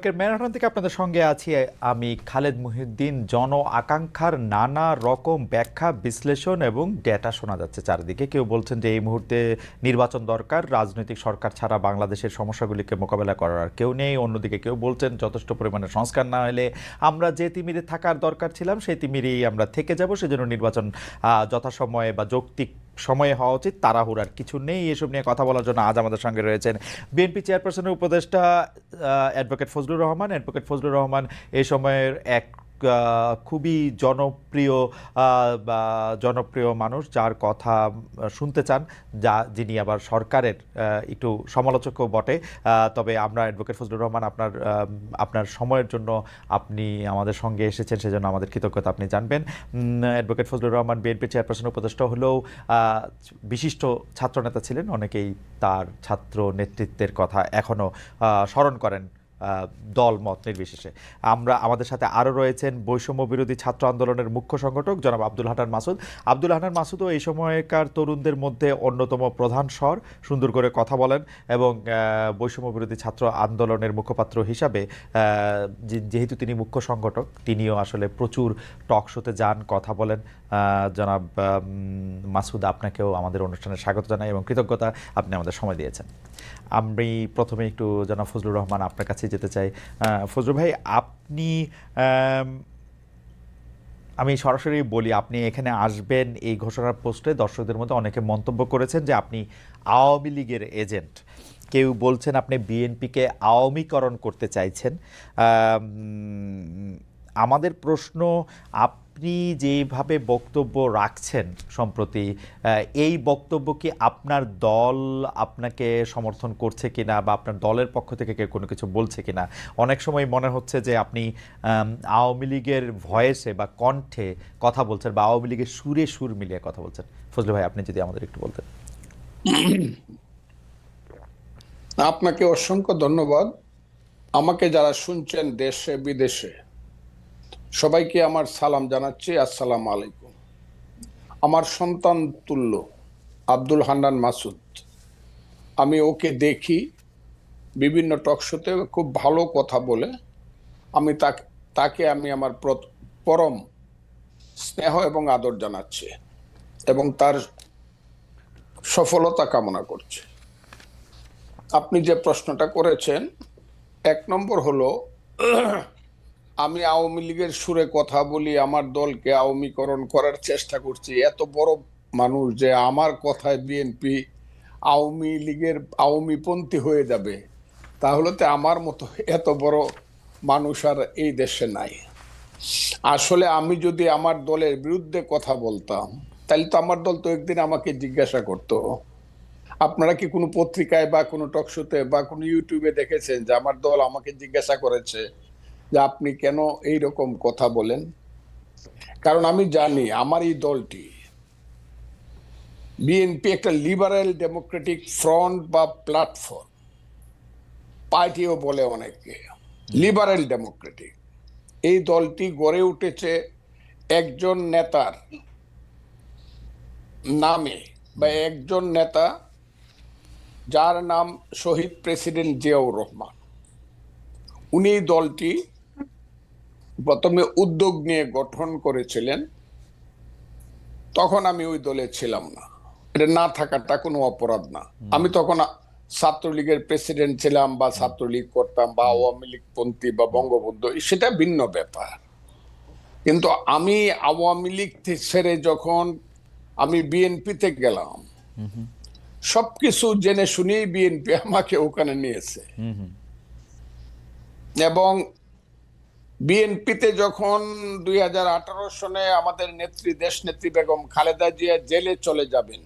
ইয়র্কের ম্যানহাটন থেকে আপনাদের সঙ্গে আছি আমি খালেদ মুহিউদ্দিন। জন আকাঙ্ক্ষার নানা রকম ব্যাখ্যা, বিশ্লেষণ এবং ডেটা শোনা যাচ্ছে চারিদিকে। কেউ বলছেন যে এই মুহূর্তে নির্বাচন দরকার, রাজনৈতিক সরকার ছাড়া বাংলাদেশের সমস্যাগুলিকে মোকাবেলা করার আর কেউ নেই। অন্যদিকে কেউ বলছেন যথেষ্ট পরিমাণে সংস্কার না হলে আমরা যে তিমিরে থাকার দরকার ছিলাম সেই তিমিরেই আমরা থেকে যাব, সেজন্য নির্বাচন যথাসময়ে বা যৌক্তিক সময়ে হওয়া উচিত, তাড়াহুড়ার কিছু নেই। এসব নিয়ে কথা বলার জন্য আজ আমাদের সঙ্গে রয়েছেন বিএনপি চেয়ারপারসনের উপদেষ্টা অ্যাডভোকেট ফজলুর রহমান। অ্যাডভোকেট ফজলুর রহমান এই সময়ের এক খুবই জনপ্রিয় মানুষ, যার কথা শুনতে চান, যিনি আবার সরকারের একটু সমালোচকও বটে। তবে আমরা অ্যাডভোকেট ফজলুর রহমান, আপনার সময়ের জন্য আপনি আমাদের সঙ্গে এসেছেন, সেজন্য আমাদের কৃতজ্ঞতা আপনি জানবেন। Advocate Fazlur Rahman BNP chairperson উপদেষ্টা হলেও বিশিষ্ট ছাত্রনেতা ছিলেন। অনেকেই তার ছাত্র নেতৃত্বের কথা এখনও স্মরণ করেন দল মত নির্বিশেষে। আমাদের সাথে আরও রয়েছেন বৈষম্য বিরোধী ছাত্র আন্দোলনের মুখ্য সংগঠক জনাব আব্দুল হান্নান মাসুদ। আব্দুল হান্নান মাসুদও এই সময়কার তরুণদের মধ্যে অন্যতম প্রধান স্বর, সুন্দর করে কথা বলেন এবং বৈষম্য বিরোধী ছাত্র আন্দোলনের মুখপাত্র হিসাবে যেহেতু তিনি মুখ্য সংগঠক, তিনিও আসলে প্রচুর টক শোতে যান, কথা বলেন। জনাব মাসুদ, আপনাকেও আমাদের অনুষ্ঠানে স্বাগত জানাই এবং কৃতজ্ঞতা, আপনি আমাদের সময় দিয়েছেন। আমি প্রথমে একটু জনাব ফজলুর রহমান আপনার কাছে যেতে চাই। ফজলুর ভাই, আমি সরাসরি বলি, আপনি এখানে আসবেন এই ঘোষণার পোস্টে দর্শকদের মধ্যে অনেকে মন্তব্য করেছেন যে আপনি আওয়ামী লীগের এজেন্ট। কেউ বলছেন আপনি বিএনপিকে আওয়ামীকরণ করতে চাইছেন। আমাদের প্রশ্ন, আপনি যেভাবে বক্তব্য রাখছেন সম্প্রতি, এই বক্তব্য কি আপনার দল আপনাকে সমর্থন করছে কিনা বা আপনার দলের পক্ষ থেকে কেউ কোনো কিছু বলছে কিনা? অনেক সময় মনে হচ্ছে যে আপনি আওয়ামী লীগের ভয়েসে বা কণ্ঠে কথা বলছেন বা আওয়ামী লীগের সুরে সুর মিলিয়ে কথা বলছেন। ফজলু ভাই, আপনি যদি আমাদের একটু বলতেন। আপনাকে অসংখ্য ধন্যবাদ। আমাকে যারা শুনছেন দেশে বিদেশে, সবাইকে আমার সালাম জানাচ্ছি। আসসালামু আলাইকুম। আমার সন্তান তুল্য আব্দুল হান্নান মাসুদ, আমি ওকে দেখি বিভিন্ন টক শোতে, খুব ভালো কথা বলে। আমি তাকে আমি আমার পরম স্নেহ এবং আদর জানাচ্ছি এবং তার সফলতা কামনা করছি। আপনি যে প্রশ্নটা করেছেন, এক নম্বর হলো, আমি আওয়ামী লীগের সুরে কথা বলি, আমার দলকে আওয়ামীকরণ করার চেষ্টা করছি। এত বড় মানুষ যে আমার কথায় বিএনপি আওয়ামী লীগের আওয়ামীপন্থী হয়ে যাবে, তাহলে তো আমার মতো এত বড় মানুষ আর এই দেশে নাই। আসলে আমি যদি আমার দলের বিরুদ্ধে কথা বলতাম, তাহলে তো আমার দল তো একদিন আমাকে জিজ্ঞাসা করতো। আপনারা কি কোনো পত্রিকায় বা কোনো টকশোতে বা কোনো ইউটিউবে দেখেছেন যে আমার দল আমাকে জিজ্ঞাসা করেছে যে আপনি কেন এই রকম কথা বলেন? কারণ আমি জানি আমার এই দলটি, বিএনপি, একটা লিবারেল ডেমোক্রেটিক ফ্রন্ট বা প্ল্যাটফর্ম, পার্টিও বলে অনেকে, লিবারেল ডেমোক্রেটিক। এই দলটি গড়ে উঠেছে একজন নেতার নামে, বা একজন নেতা যার নাম শহীদ প্রেসিডেন্ট জিয়াউর রহমান। উনি দলটি প্রথমে উদ্যোগ নিয়ে গঠন করেছিলেন। তখন আমি ওই দলে ছিলাম না, এটা না থাকাটা কোনো অপরাধ না। আমি তখন ছাত্রলীগের প্রেসিডেন্ট ছিলাম বা ছাত্রলীগ করতাম বা আওয়ামী লীগ পন্থী বা বঙ্গবন্ধু, সেটা ভিন্ন ব্যাপার। কিন্তু আমি আওয়ামী লীগ ছেড়ে যখন আমি বিএনপিতে গেলাম, সবকিছু জেনে শুনেই বিএনপি আমাকে ওখানে নিয়েছে। এবং বিএনপিতে যখন 2018 সনে আমাদের নেত্রী, দেশ নেত্রী বেগম খালেদা জিয়া জেলে চলে যাবেন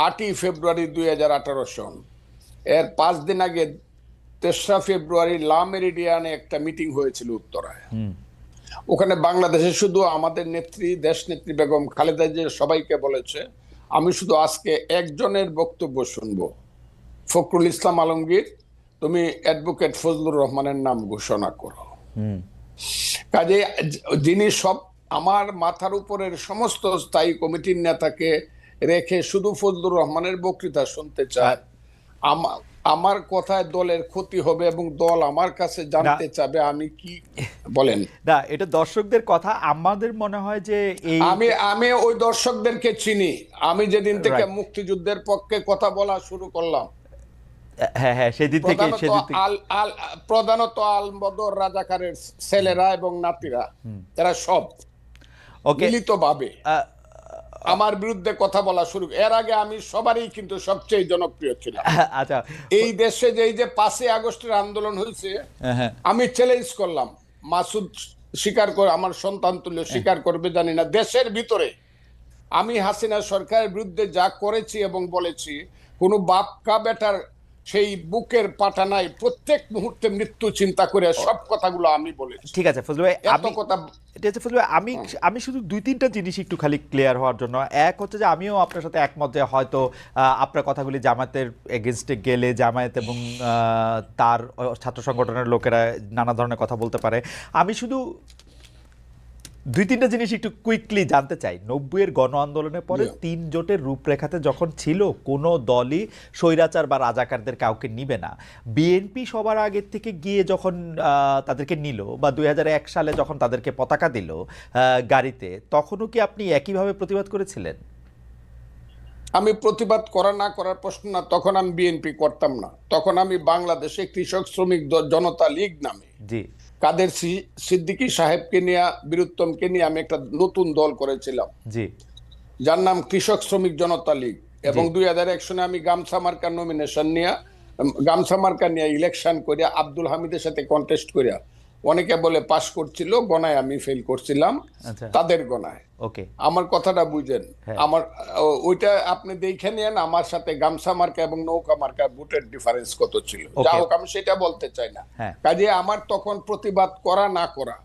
8ই ফেব্রুয়ারি 2018 সন, এর 5 দিন আগে 3রা ফেব্রুয়ারি লা মেরিডিয়ানে একটা মিটিং হয়েছিল উত্তরায়। ওখানে বাংলাদেশে শুধু আমাদের নেত্রী, দেশ নেত্রী বেগম খালেদা জিয়া সবাইকে বলেছে, আমি শুধু আজকে একজনের বক্তব্য শুনবো, ফখরুল ইসলাম আলমগীর, তুমি অ্যাডভোকেট ফজলুর রহমানের নাম ঘোষণা করো। কাজে যিনি সব আমার মাথার উপরের সমস্ত স্থায়ী কমিটির নেতাকে রেখে শুধু ফজলুর রহমানের বক্তৃতা শুনতে চায়, আমার কথায় দলের ক্ষতি হবে এবং দল আমার কাছে জানতে চাবে আমি কি বলেন। না, এটা দর্শকদের কথা। আমাদের মনে হয় যে এই আমি আমি ওই দর্শকদেরকে চিনি। আমি যেদিন থেকে রাইট, মুক্তিযুদ্ধের পক্ষে কথা বলা শুরু করলাম, হ্যাঁ হ্যাঁ, সেদিন থেকে প্রধানত আল আল প্রধানত আলবদর রাজাকারের ছেলেরা এবং নাতিরা, এরা সব ওকে। মিলিতভাবে আমার বিরুদ্ধে কথা বলা শুরু। এর আগে আমি সবারই কিন্তু সবচেয়ে জনপ্রিয় ছিলাম আচ্ছা, এই দেশে। যে এই যে 5ই আগস্টের আন্দোলন হয়েছে, হ্যাঁ আমি চ্যালেঞ্জ করলাম, মাসুদ স্বীকার করে, আমার সন্তান তুল্য স্বীকার করবে জানি না, দেশের ভিতরে আমি হাসিনা সরকারের বিরুদ্ধে যা করেছি এবং বলেছি, কোনো বাপ কা বেটার সেই বুকের পাটা নাই, প্রত্যেক মুহূর্তে মৃত্যু চিন্তা করে সব কথাগুলো আমি বলেছি। ঠিক আছে ফজলু ভাই, এত কথা এটা হচ্ছে ফজলু ভাই, আমি শুধু 2-3টা জিনিস একটু খালি ক্লিয়ার হওয়ার জন্য। এক হচ্ছে যে আমিও আপনার সাথে একমত যে হয়তো আপনার কথাগুলি জামায়াতের এগেনস্টে গেলে জামায়াত এবং তার ছাত্র সংগঠনের লোকেরা নানা ধরনের কথা বলতে পারে। আমি শুধু 2-3টা জিনিস একটু কুইকলি জানতে চাই। 90-এর গণ আন্দোলনের পরে 3 জোটের রূপরেখাতে যখন ছিল কোনো দলই স্বৈরাচার বা রাজাকারদের কাউকে নিবে না। বিএনপি সবার আগের থেকে গিয়ে যখন তাদেরকে নিল, বা 2001 সালে যখন তাদেরকে পতাকা দিল গাড়িতে, তখনও কি আপনি একইভাবে প্রতিবাদ করেছিলেন? আমি প্রতিবাদ করা না করার প্রশ্ন না, তখন আমি বিএনপি করতাম না। তখন আমি বাংলাদেশে কৃষক শ্রমিক জনতা লীগ নামে জি কাদের সিদ্দিকী সাহেবকে নিয়ে, বীরুত্তমকে নিয়ে আমি একটা নতুন দল করেছিলাম, জি যার নাম কৃষক শ্রমিক জনতা লীগ। এবং 2001 সনে আমি গামছা মার্কার নমিনেশন নিয়ে, গামছা মার্কা নিয়ে ইলেকশন করিয়া আব্দুল হামিদের সাথে কন্টেস্ট করিয়া, অনেকে বলে পাশ করছিল, গণায় আমি ফেল করছিলাম, আচ্ছা তাদের গণায়। ওকে আমার কথাটা বুঝেন, হ্যাঁ আমার ওইটা আপনি দেখে নিয়েন আমার সাথে গামছা মার্কা এবং নৌকা মার্কা ভোটের ডিফারেন্স কত ছিল। যা হোক, আমি সেটা বলতে চাই না। হ্যাঁ কাজে আমার তখন প্রতিবাদ করা না করা,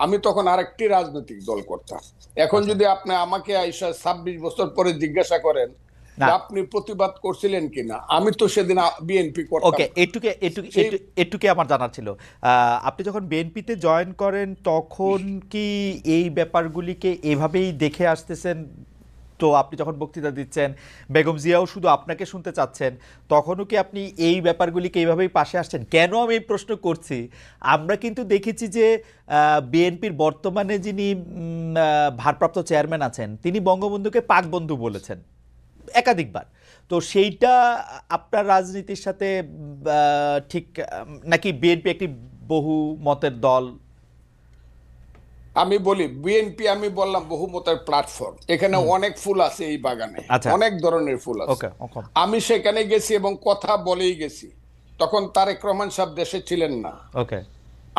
আমি তখন আরেকটি রাজনৈতিক দল করতাম। এখন যদি আপনি আমাকে আইসা 26 বছর পরে জিজ্ঞাসা করেন না, আপনি প্রতিবাদ করছিলেন কিনা, আমি তো সেদিন বিএনপি করতাম। ওকে, এটুকে আমার জানার ছিল। আপনি যখন বিএনপিতে জয়েন করেন তখন কি এই ব্যাপারগুলিকে এভাবেই দেখে আসতেছেন? তো আপনি যখন বক্তৃতা দিচ্ছেন, বেগম জিয়াও শুধু আপনাকে শুনতে চাচ্ছেন, তখনও কি আপনি এই ব্যাপারগুলিকে এইভাবেই পাশে আসছেন? কেন আমি এই প্রশ্ন করছি, আমরা কিন্তু দেখেছি যে বিএনপির বর্তমানে যিনি ভারপ্রাপ্ত চেয়ারম্যান আছেন, তিনি বঙ্গবন্ধুকে পাক বন্ধু বলেছেন একাধিকবার। তো সেইটা আপনার রাজনীতির সাথে ঠিক নাকি বিএনপি একটি বহু মতের দল? আমি বলি বিএনপি, আমি বললাম বহুমতের প্ল্যাটফর্ম, এখানে অনেক ফুল আছে এই বাগানে, আচ্ছা অনেক ধরনের ফুল আছে। ওকে ওকে আমি সেখানে গেছি এবং কথা বলেই গেছি। তখন তারেক রহমান সাহেব দেশে ছিলেন না। ওকে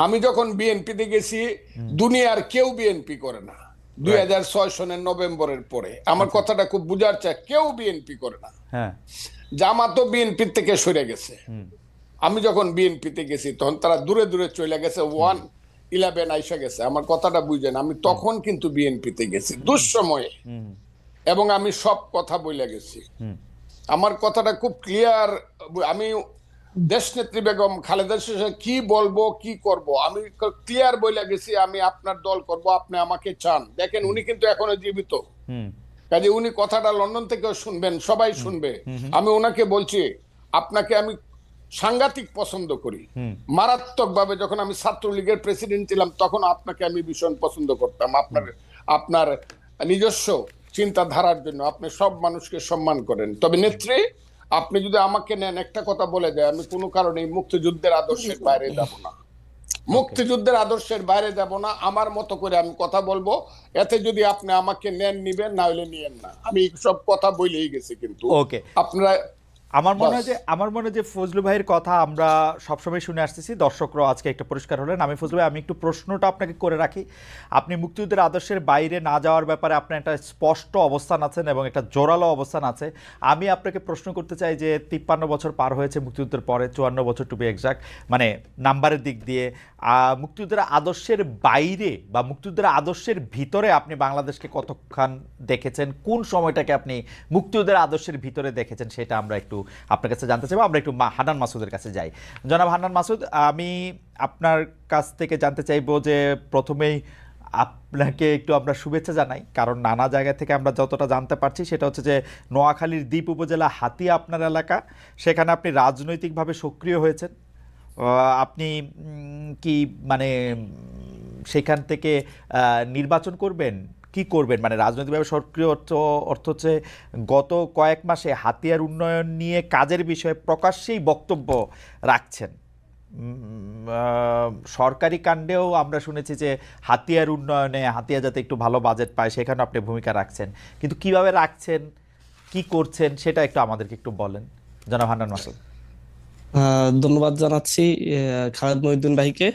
আমি যখন বিএনপিতে গেছি, দুনিয়ার কেউ বিএনপি করে না। 2006 সনের নভেম্বরের পরে, আমার কথাটা খুব বুঝার চাই, কেউ বিএনপি করে না। হ্যাঁ জামাতও বিএনপি থেকে সরে গেছে। আমি যখন বিএনপিতে গেছি তখন তারা দূরে দূরে চলে গেছে, 111 আইসা গেছে। আমার কথাটা বুঝেন, আমি তখন কিন্তু বিএনপিতে গেছি দুঃসময়ে, এবং আমি সব কথা বলে গেছি। আমার কথাটা খুব ক্লিয়ার। আমি দেশনেত্রী বেগম খালেদা জিয়া কি বলবো কি করব আমি ক্লিয়ার বলে গেছি, আমি আপনার দল করব, আপনি আমাকে চান। দেখেন উনি কিন্তু এখনো জীবিত, কাজে উনি কথাটা লন্ডন থেকেও শুনবেন, সবাই শুনবে। আমি ওনাকে বলছি, আপনাকে আমি সাংঘাতিক পছন্দ করি, মারাত্মক ভাবে। যখন আমি ছাত্রলীগের প্রেসিডেন্ট ছিলাম তখন আপনাকে আমি ভীষণ পছন্দ করতাম, আপনার নিজস্ব চিন্তাধারার জন্য। আপনি সব মানুষকে সম্মান করেন। তবে নেত্রী, আপনি যদি আমাকে নেন, একটা কথা বলে দেয়, আমি কোনো কারণে মুক্তিযুদ্ধের আদর্শের বাইরে যাব না। মুক্তিযুদ্ধের আদর্শের বাইরে যাব না, আমার মতো করে আমি কথা বলবো। এতে যদি আপনি আমাকে নেন নিবেন, না হলে নিয়েন না। আমি সব কথা বলেই গেছি। কিন্তু ওকে, আপনারা, আমার মনে হয় যে ফজলু ভাইয়ের কথা আমরা সবসময় শুনে আসতেছি, দর্শকরাও আজকে একটা পরিষ্কার হলেন। আমি ফজলু ভাই, আমি একটু প্রশ্নটা আপনাকে করে রাখি। আপনি মুক্তিযুদ্ধের আদর্শের বাইরে না যাওয়ার ব্যাপারে আপনার একটা স্পষ্ট অবস্থান আছেন এবং একটা জোরালো অবস্থান আছে। আমি আপনাকে প্রশ্ন করতে চাই যে 53 বছর পার হয়েছে মুক্তিযুদ্ধের পরে, 54 বছর টু বি এক্সাক্ট, মানে নাম্বারের দিক দিয়ে। মুক্তিযুদ্ধের আদর্শের বাইরে বা মুক্তিযুদ্ধের আদর্শের ভিতরে আপনি বাংলাদেশকে কতক্ষণ দেখেছেন, কোন সময়টাকে আপনি মুক্তিযুদ্ধের আদর্শের ভিতরে দেখেছেন, সেটা আমরা একটু আপনার কাছে জানতে চাইবো। আমরা একটু হান্নান মাসুদের কাছে যাই। জনাব হান্নান মাসুদ, আমি আপনার কাছ থেকে জানতে চাইবো যে প্রথমেই আপনাকে একটু আমরা শুভেচ্ছা জানাই, কারণ নানা জায়গা থেকে আমরা যতটা জানতে পারছি সেটা হচ্ছে যে নোয়াখালীর দ্বীপ উপজেলা হাতিয়া আপনার এলাকা, সেখানে আপনি রাজনৈতিকভাবে সক্রিয় হয়েছেন। আপনি কি মানে সেখান থেকে নির্বাচন করবেন, কি করবেন? মানে রাজনৈতিকভাবে সক্রিয় অর্থ হচ্ছে গত কয়েক মাসে হাতিয়ার উন্নয়ন নিয়ে কাজের বিষয়ে প্রকাশ্যেই বক্তব্য রাখছেন। সরকারি কাণ্ডেও আমরা শুনেছি যে হাতিয়ার উন্নয়নে, হাতিয়া যাতে একটু ভালো বাজেট পায় সেখানে আপনি ভূমিকা রাখছেন, কিন্তু কিভাবে রাখছেন, কি করছেন সেটা একটু আমাদেরকে একটু বলেন জনাব হান্নান মাসুদ। ধন্যবাদ জানাচ্ছি খালেদ মহিউদ্দিন ভাইকে।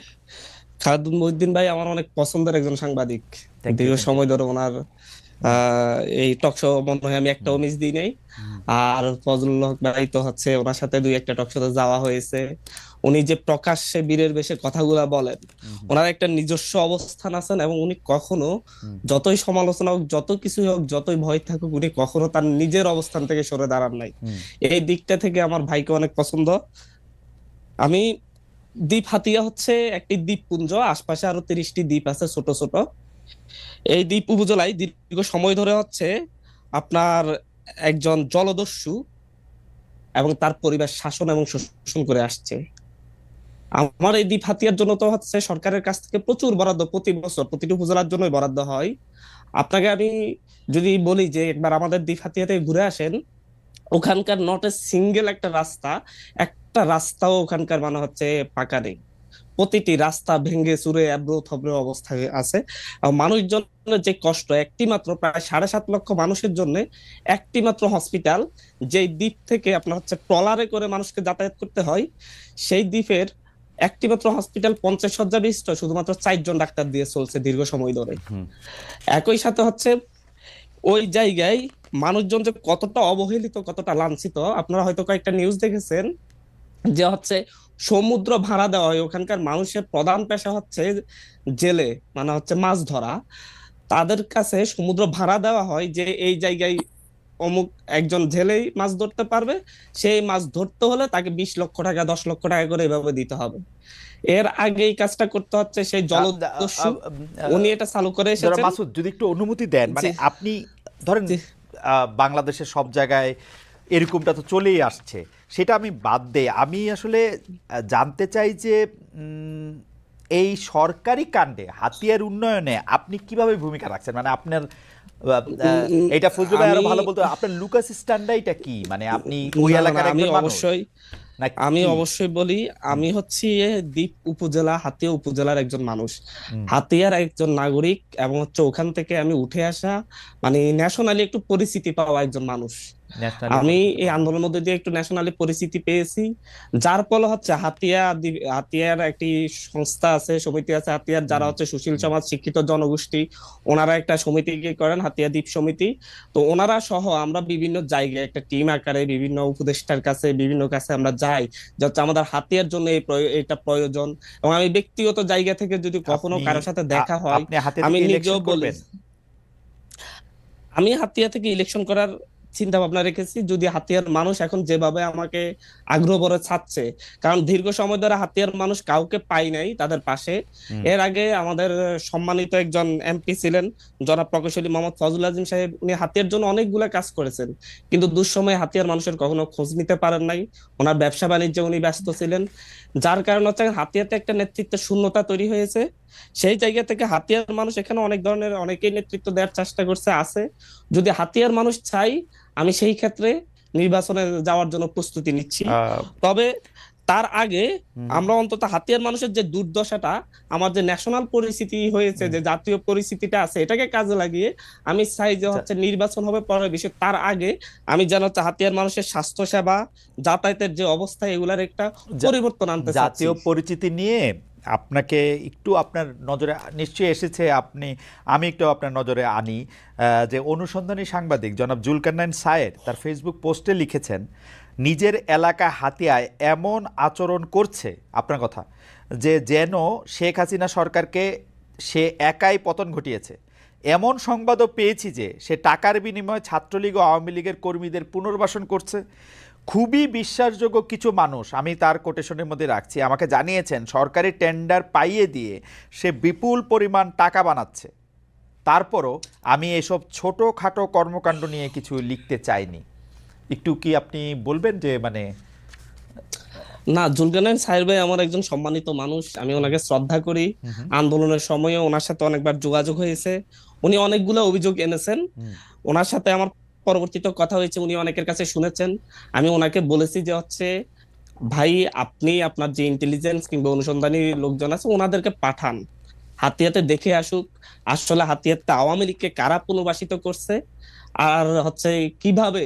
খালেদ মহিউদ্দিন ভাই আমার অনেক পছন্দের একজন সাংবাদিক। থ্যাংক ইউ, দীর্ঘ থ্যাংক ইউ। সময় ধরে ওনার এই টক শো মনে হয় আমি একটাও মিস দিই নাই। আর ফজলুল হক ভাই তো হচ্ছে ওনার সাথে দুই একটা টক শোতে যাওয়া হয়েছে। উনি যে প্রকাশ্যে বীরের বেশে কথাগুলা বলেন, ওনার একটা নিজস্ব অবস্থান আছেন এবং উনি কখনো যতই সমালোচনা হোক, যত কিছুই হোক, যতই ভয় থাকুক, উনি কখনো তার নিজের অবস্থান থেকে সরে দাঁড়ান নাই। এই দিকটা থেকে আমার ভাইকে অনেক পছন্দ। আমি দ্বীপ হাতিয়া হচ্ছে একটি দ্বীপপুঞ্জ, আশপাশে আরো 30টি দ্বীপ আছে ছোট ছোট। এই দ্বীপ উপজেলায় দীর্ঘ সময় ধরে হচ্ছে আপনার একজন জলদস্যু এবং তার পরিবার শাসন এবং শোষণ করে আসছে। আমার এই দ্বীপ হাতিয়ার জন্য তো হচ্ছে সরকারের কাছ থেকে প্রচুর বরাদ্দ প্রতি বছর প্রতিটি উপজেলার জন্য বরাদ্দ হয়। আপনাকে আমি যদি বলি যে একবার আমাদের দ্বীপ হাতিয়াতে ঘুরে আসেন, ওখানকার নট এ সিঙ্গেল একটা রাস্তাও ওখানকার মানে হচ্ছে পাকা নেই। প্রতিটি রাস্তা ভেঙে চুরে এবড়ো থবড়ো অবস্থায় আছে। আর মানুষজনের যে কষ্ট, একটি মাত্র প্রায় 7.5 লক্ষ মানুষের জন্য একটি মাত্র হসপিটাল, যেই দ্বীপ থেকে আপনার হচ্ছে ট্রলারে করে মানুষকে যাতায়াত করতে হয়, সেই দ্বীপের একটি মাত্র হসপিটাল 50 শয্যা বিশিষ্ট, শুধুমাত্র 4জন ডাক্তার দিয়ে চলছে দীর্ঘ সময় ধরে। একই সাথে হচ্ছে ওই জায়গায় মানুষজন যে কতটা অবহেলিত, কতটা লাঞ্ছিত, আপনারা হয়তো কয়েকটা নিউজ দেখেছেন যে হচ্ছে সমুদ্র ভাড়া দেওয়া হয়। ওখানকার মানুষের প্রধান পেশা হচ্ছে জেলে, মানে হচ্ছে মাছ ধরা। তাদের কাছে সমুদ্র ভাড়া দেওয়া হয় যে এই জায়গায় অমুক একজন জেলেই মাছ ধরতে পারবে, সেই মাছ ধরতে হলে তাকে 20 লক্ষ টাকা 10 লক্ষ টাকা করে এভাবে দিতে হবে। এর আগে এই কাজটা করতে হচ্ছে সেই জলদস্যু, উনি এটা চালু করে জনাব এসেছেন। মাসুদ, যদি একটু অনুমতি দেন, মানে জি আপনি ধরেন জি। বাংলাদেশের সব জায়গায় এরকমটা তো চলেই আসছে, সেটা আমি বাদ দেই। আমি আসলে জানতে চাই যে এই সরকারি কাণ্ডে হাতিয়ার উন্নয়নে আপনি কিভাবে ভূমিকা রাখছেন, মানে আপনার এটা ফজলু ভাই আরো আমি ভালো বলতে, আপনার লুকাস স্ট্যান্ডার্ডটা কি, মানে আপনি ওই না না না, এলাকার আমি একজন মানুষ অবশ্যই আমি নাকি? অবশ্যই বলি, আমি হচ্ছি দ্বীপ উপজেলা হাতিয়া উপজেলার একজন মানুষ, হুম, হাতিয়ার একজন নাগরিক, এবং হচ্ছে ওখান থেকে আমি উঠে আসা, মানে ন্যাশনালি একটু পরিচিতি পাওয়া একজন মানুষ। ন্যাশনালি আমি পরিচিত এই পাওয়া। আন্দোলনের মধ্যে দিয়ে একটু ন্যাশনালি পরিচিতি পেয়েছি, যার ফলে হচ্ছে হাতিয়ার একটি সংস্থা আছে, সমিতি আছে হাতিয়ার, যারা হুম, হচ্ছে সুশীল হুম, সমাজ শিক্ষিত জনগোষ্ঠী, ওনারা একটা সমিতি করেন, হাতিয়া দ্বীপ সমিতি। তো ওনারা সহ আমরা বিভিন্ন জায়গায় একটা টিম আকারে বিভিন্ন উপদেষ্টার কাছে, বিভিন্ন কাছে আমরা যাই, যে হচ্ছে আমাদের হাতিয়ার জন্য এটা প্রয়োজন। এবং আমি ব্যক্তিগত জায়গা থেকে যদি কখনো আপনি কারোর সাথে দেখা হয়, আপনি হাতে আমি থেকে নিজেও ইলেকশন বলি, করবেন? আমি হাতিয়া থেকে ইলেকশন করার চিন্তা ভাবনা রেখেছি, যদি হাতিয়ার মানুষ এখন যেভাবে আমাকে আগ্রহ ভরে ছাড়ছে। কারণ দীর্ঘ সময় ধরে হাতিয়ার মানুষ কাউকে পাই নাই তাদের পাশে। হুম, এর আগে আমাদের সম্মানিত একজন এমপি ছিলেন, জনাব প্রকৌশলী মোহাম্মদ ফজল আজিম সাহেব, উনি হাতিয়ার জন্য অনেকগুলা কাজ করেছেন, কিন্তু দুঃসময়ে হাতিয়ার মানুষের কখনো খোঁজ নিতে পারেন নাই। ওনার ব্যবসা বাণিজ্যে উনি ব্যস্ত ছিলেন, যার কারণে হচ্ছে হাতিয়াতে একটা নেতৃত্বের শূন্যতা তৈরি হয়েছে। সেই জায়গা থেকে হাতিয়ার মানুষ এখানে অনেক ধরনের অনেকেই নেতৃত্ব দেওয়ার চেষ্টা করছে, আছে। যদি হাতিয়ার মানুষ চাই, আমি সেই ক্ষেত্রে নির্বাচনে যাওয়ার জন্য প্রস্তুতি নিচ্ছি। আহ, তবে তার আগে হুম, আমরা অন্তত হাতিয়ার মানুষের যে দুর্দশাটা, আমার যে ন্যাশনাল পরিস্থিতি হয়েছে, হুম। যে জাতীয় পরিস্থিতিটা আছে, এটাকে কাজে লাগিয়ে আমি চাই যে আচ্ছা, হচ্ছে নির্বাচন হবে পরের বিষয়, তার আগে আমি যেন হচ্ছে হাতিয়ার মানুষের স্বাস্থ্য সেবা, যাতায়াতের যে অবস্থা, এগুলার একটা পরিবর্তন আনতে চাচ্ছি। জাতীয় পরিচিতি নিয়ে আপনাকে একটু আপনার নজরে নিশ্চয়ই এসেছে, আমি একটু আপনার নজরে আনি। যে অনুসন্ধানী সাংবাদিক জনাব জুলকারনাইন সায়ের তার ফেসবুক পোস্টে লিখেছেন, নিজের এলাকা হাতিয়ায় এমন আচরণ করছে, আপনার কথা, যে যেন শেখ হাসিনা সরকারকে সে একাই পতন ঘটিয়েছে। এমন সংবাদও পেয়েছি যে সে টাকার বিনিময়ে ছাত্রলীগ ও আওয়ামী লীগের কর্মীদের পুনর্বাসন করছে। খুবই বিশ্বাসযোগ্য কিছু মানুষ, আমি তার কোটেশনের মধ্যে রাখছি, আমাকে জানিয়েছেন সরকারি টেন্ডার পাইয়ে দিয়ে সে বিপুল পরিমাণ টাকা বানাচ্ছে। তারপরও আমি এসব ছোটোখাটো কর্মকাণ্ড নিয়ে কিছু লিখতে চাইনি। একটু কি আপনি বলবেন যে মানে না, জুলকারনাইন সাহেব ভাই আমার একজন সম্মানিত মানুষ, আমি ওনাকে শ্রদ্ধা করি। আন্দোলনের সময় ওনার সাথে অনেকবার যোগাযোগ হয়েছে, উনি অনেকগুলো অভিযোগ এনেছেন। ওনার সাথে আমার পরবর্তীতে কথা হয়েছে, উনি অনেকের কাছে শুনেছেন। আমি ওনাকে বলেছি যে হচ্ছে ভাই, আপনি আপনার যে ইন্টেলিজেন্স কিংবা অনুসন্ধানী লোকজন আছে ওনাদেরকে পাঠান, হাতিয়াতে দেখে আসুক আসলে হাতিয়াতে আওয়ামী লীগকে কারা পুনর্বাসিত করছে, আর হচ্ছে কিভাবে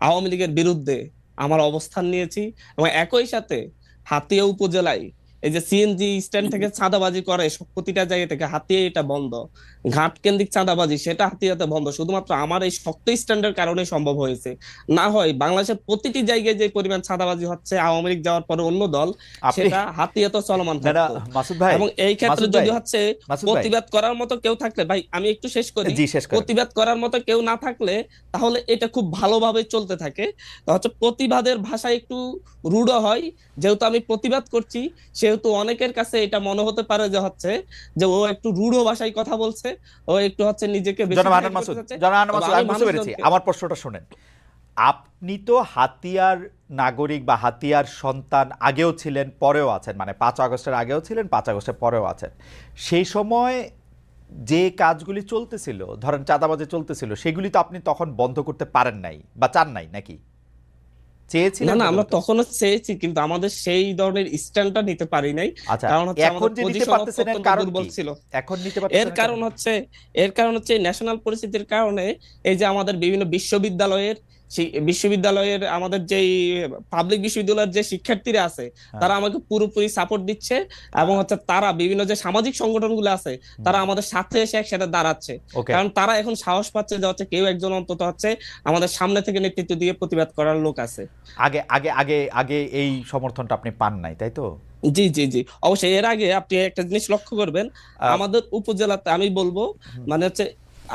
আওয়ামী লীগের বিরুদ্ধে আমার অবস্থান নিয়েছি। এবং একই সাথে হাতিয়া উপজেলায় এই যে সিএনজি স্ট্যান্ড থেকে চাঁদাবাজি করে প্রতিটা জায়গা থেকে, হাতিয়া এটা বন্ধ। ঘাট কেন্দ্রিক চাঁদাবাজি সেটা হাতিয়াতে বন্ধ, শুধুমাত্র আমার এই শক্ত স্ট্যান্ডের কারণে সম্ভব হয়েছে। না হয় বাংলাদেশের প্রতিটি জায়গায় যে পরিমাণ চাঁদাবাজি হচ্ছে আওয়ামী লীগ যাওয়ার পরে অন্য দল, সেটা হাতিয়াতে চলমান থাকতো। মাসুদ ভাই, এবং এই ক্ষেত্রে মাসুদ যদি ভাই, হচ্ছে মাসুদ ভাই, প্রতিবাদ করার মতো কেউ থাকলে, ভাই আমি একটু শেষ করি, জি শেষ করেন। প্রতিবাদ করার মতো কেউ না থাকলে তাহলে এটা খুব ভালোভাবে চলতে থাকে। তো হচ্ছে প্রতিবাদের ভাষা একটু রূঢ় হয়, যেহেতু আমি প্রতিবাদ করছি সেহেতু অনেকের কাছে এটা মনে হতে পারে যে হচ্ছে যে ও একটু রূঢ় ভাষায় কথা বলছে, ও একটু হচ্ছে নিজেকে বেশি জনাব highlight হান্নান মাসুদ, করতে চাচ্ছে। জনাব হান্নান তবে মাসুদ, আমি আমি বুঝতে পেরেছি। মানুষজনকে আমার প্রশ্নটা শুনেন। আপনি তো হাতিয়ার নাগরিক বা হাতিয়ার সন্তান, আগেও ছিলেন পরেও আছেন, মানে 5 আগস্টের আগেও ছিলেন, 5 আগস্টের পরেও আছেন। সেই সময় যে কাজগুলি চলতেছিল, ধরেন চাঁদাবাজি চলতেছিল, সেগুলি তো আপনি তখন বন্ধ করতে পারেন নাই বা চান নাই, নাকি চেয়েছিলেন? না না, আমরা বলতে? তখনও চেয়েছি কিন্তু আমাদের সেই ধরনের স্ট্যান্ডটা নিতে পারি নাই। আচ্ছা, কারণ হচ্ছে এখন আমাদের যে নিতে পজিশন পারতেছেন এর অত্যন্ত কারণ দুর্বল কি? ছিল। এখন নিতে এর পারতেছেন কারণ হচ্ছে ন্যাশনাল পরিস্থিতির কারণে এই যে আমাদের বিভিন্ন বিশ্ববিদ্যালয়ের আমাদের যেই পাবলিক বিশ্ববিদ্যালয়ের যে শিক্ষার্থীরা আছে তারা আমাকে পুরোপুরি সাপোর্ট দিচ্ছে, এবং হচ্ছে তারা বিভিন্ন যে সামাজিক সংগঠনগুলো আছে তারা আমাদের সাথে এসে একসাথে দাঁড়াচ্ছে। ওকে, কারণ তারা এখন সাহস পাচ্ছে যে হচ্ছে কেউ একজন অন্তত হচ্ছে আমাদের সামনে থেকে নেতৃত্ব দিয়ে প্রতিবাদ করার লোক আছে। আগে আগে আগে আগে এই সমর্থনটা আপনি পান নাই, তাই তো? জি জি জি, অবশ্যই। এর আগে আপনি একটা জিনিস লক্ষ্য করবেন, আমাদের উপজেলাতে আমি বলবো মানে হচ্ছে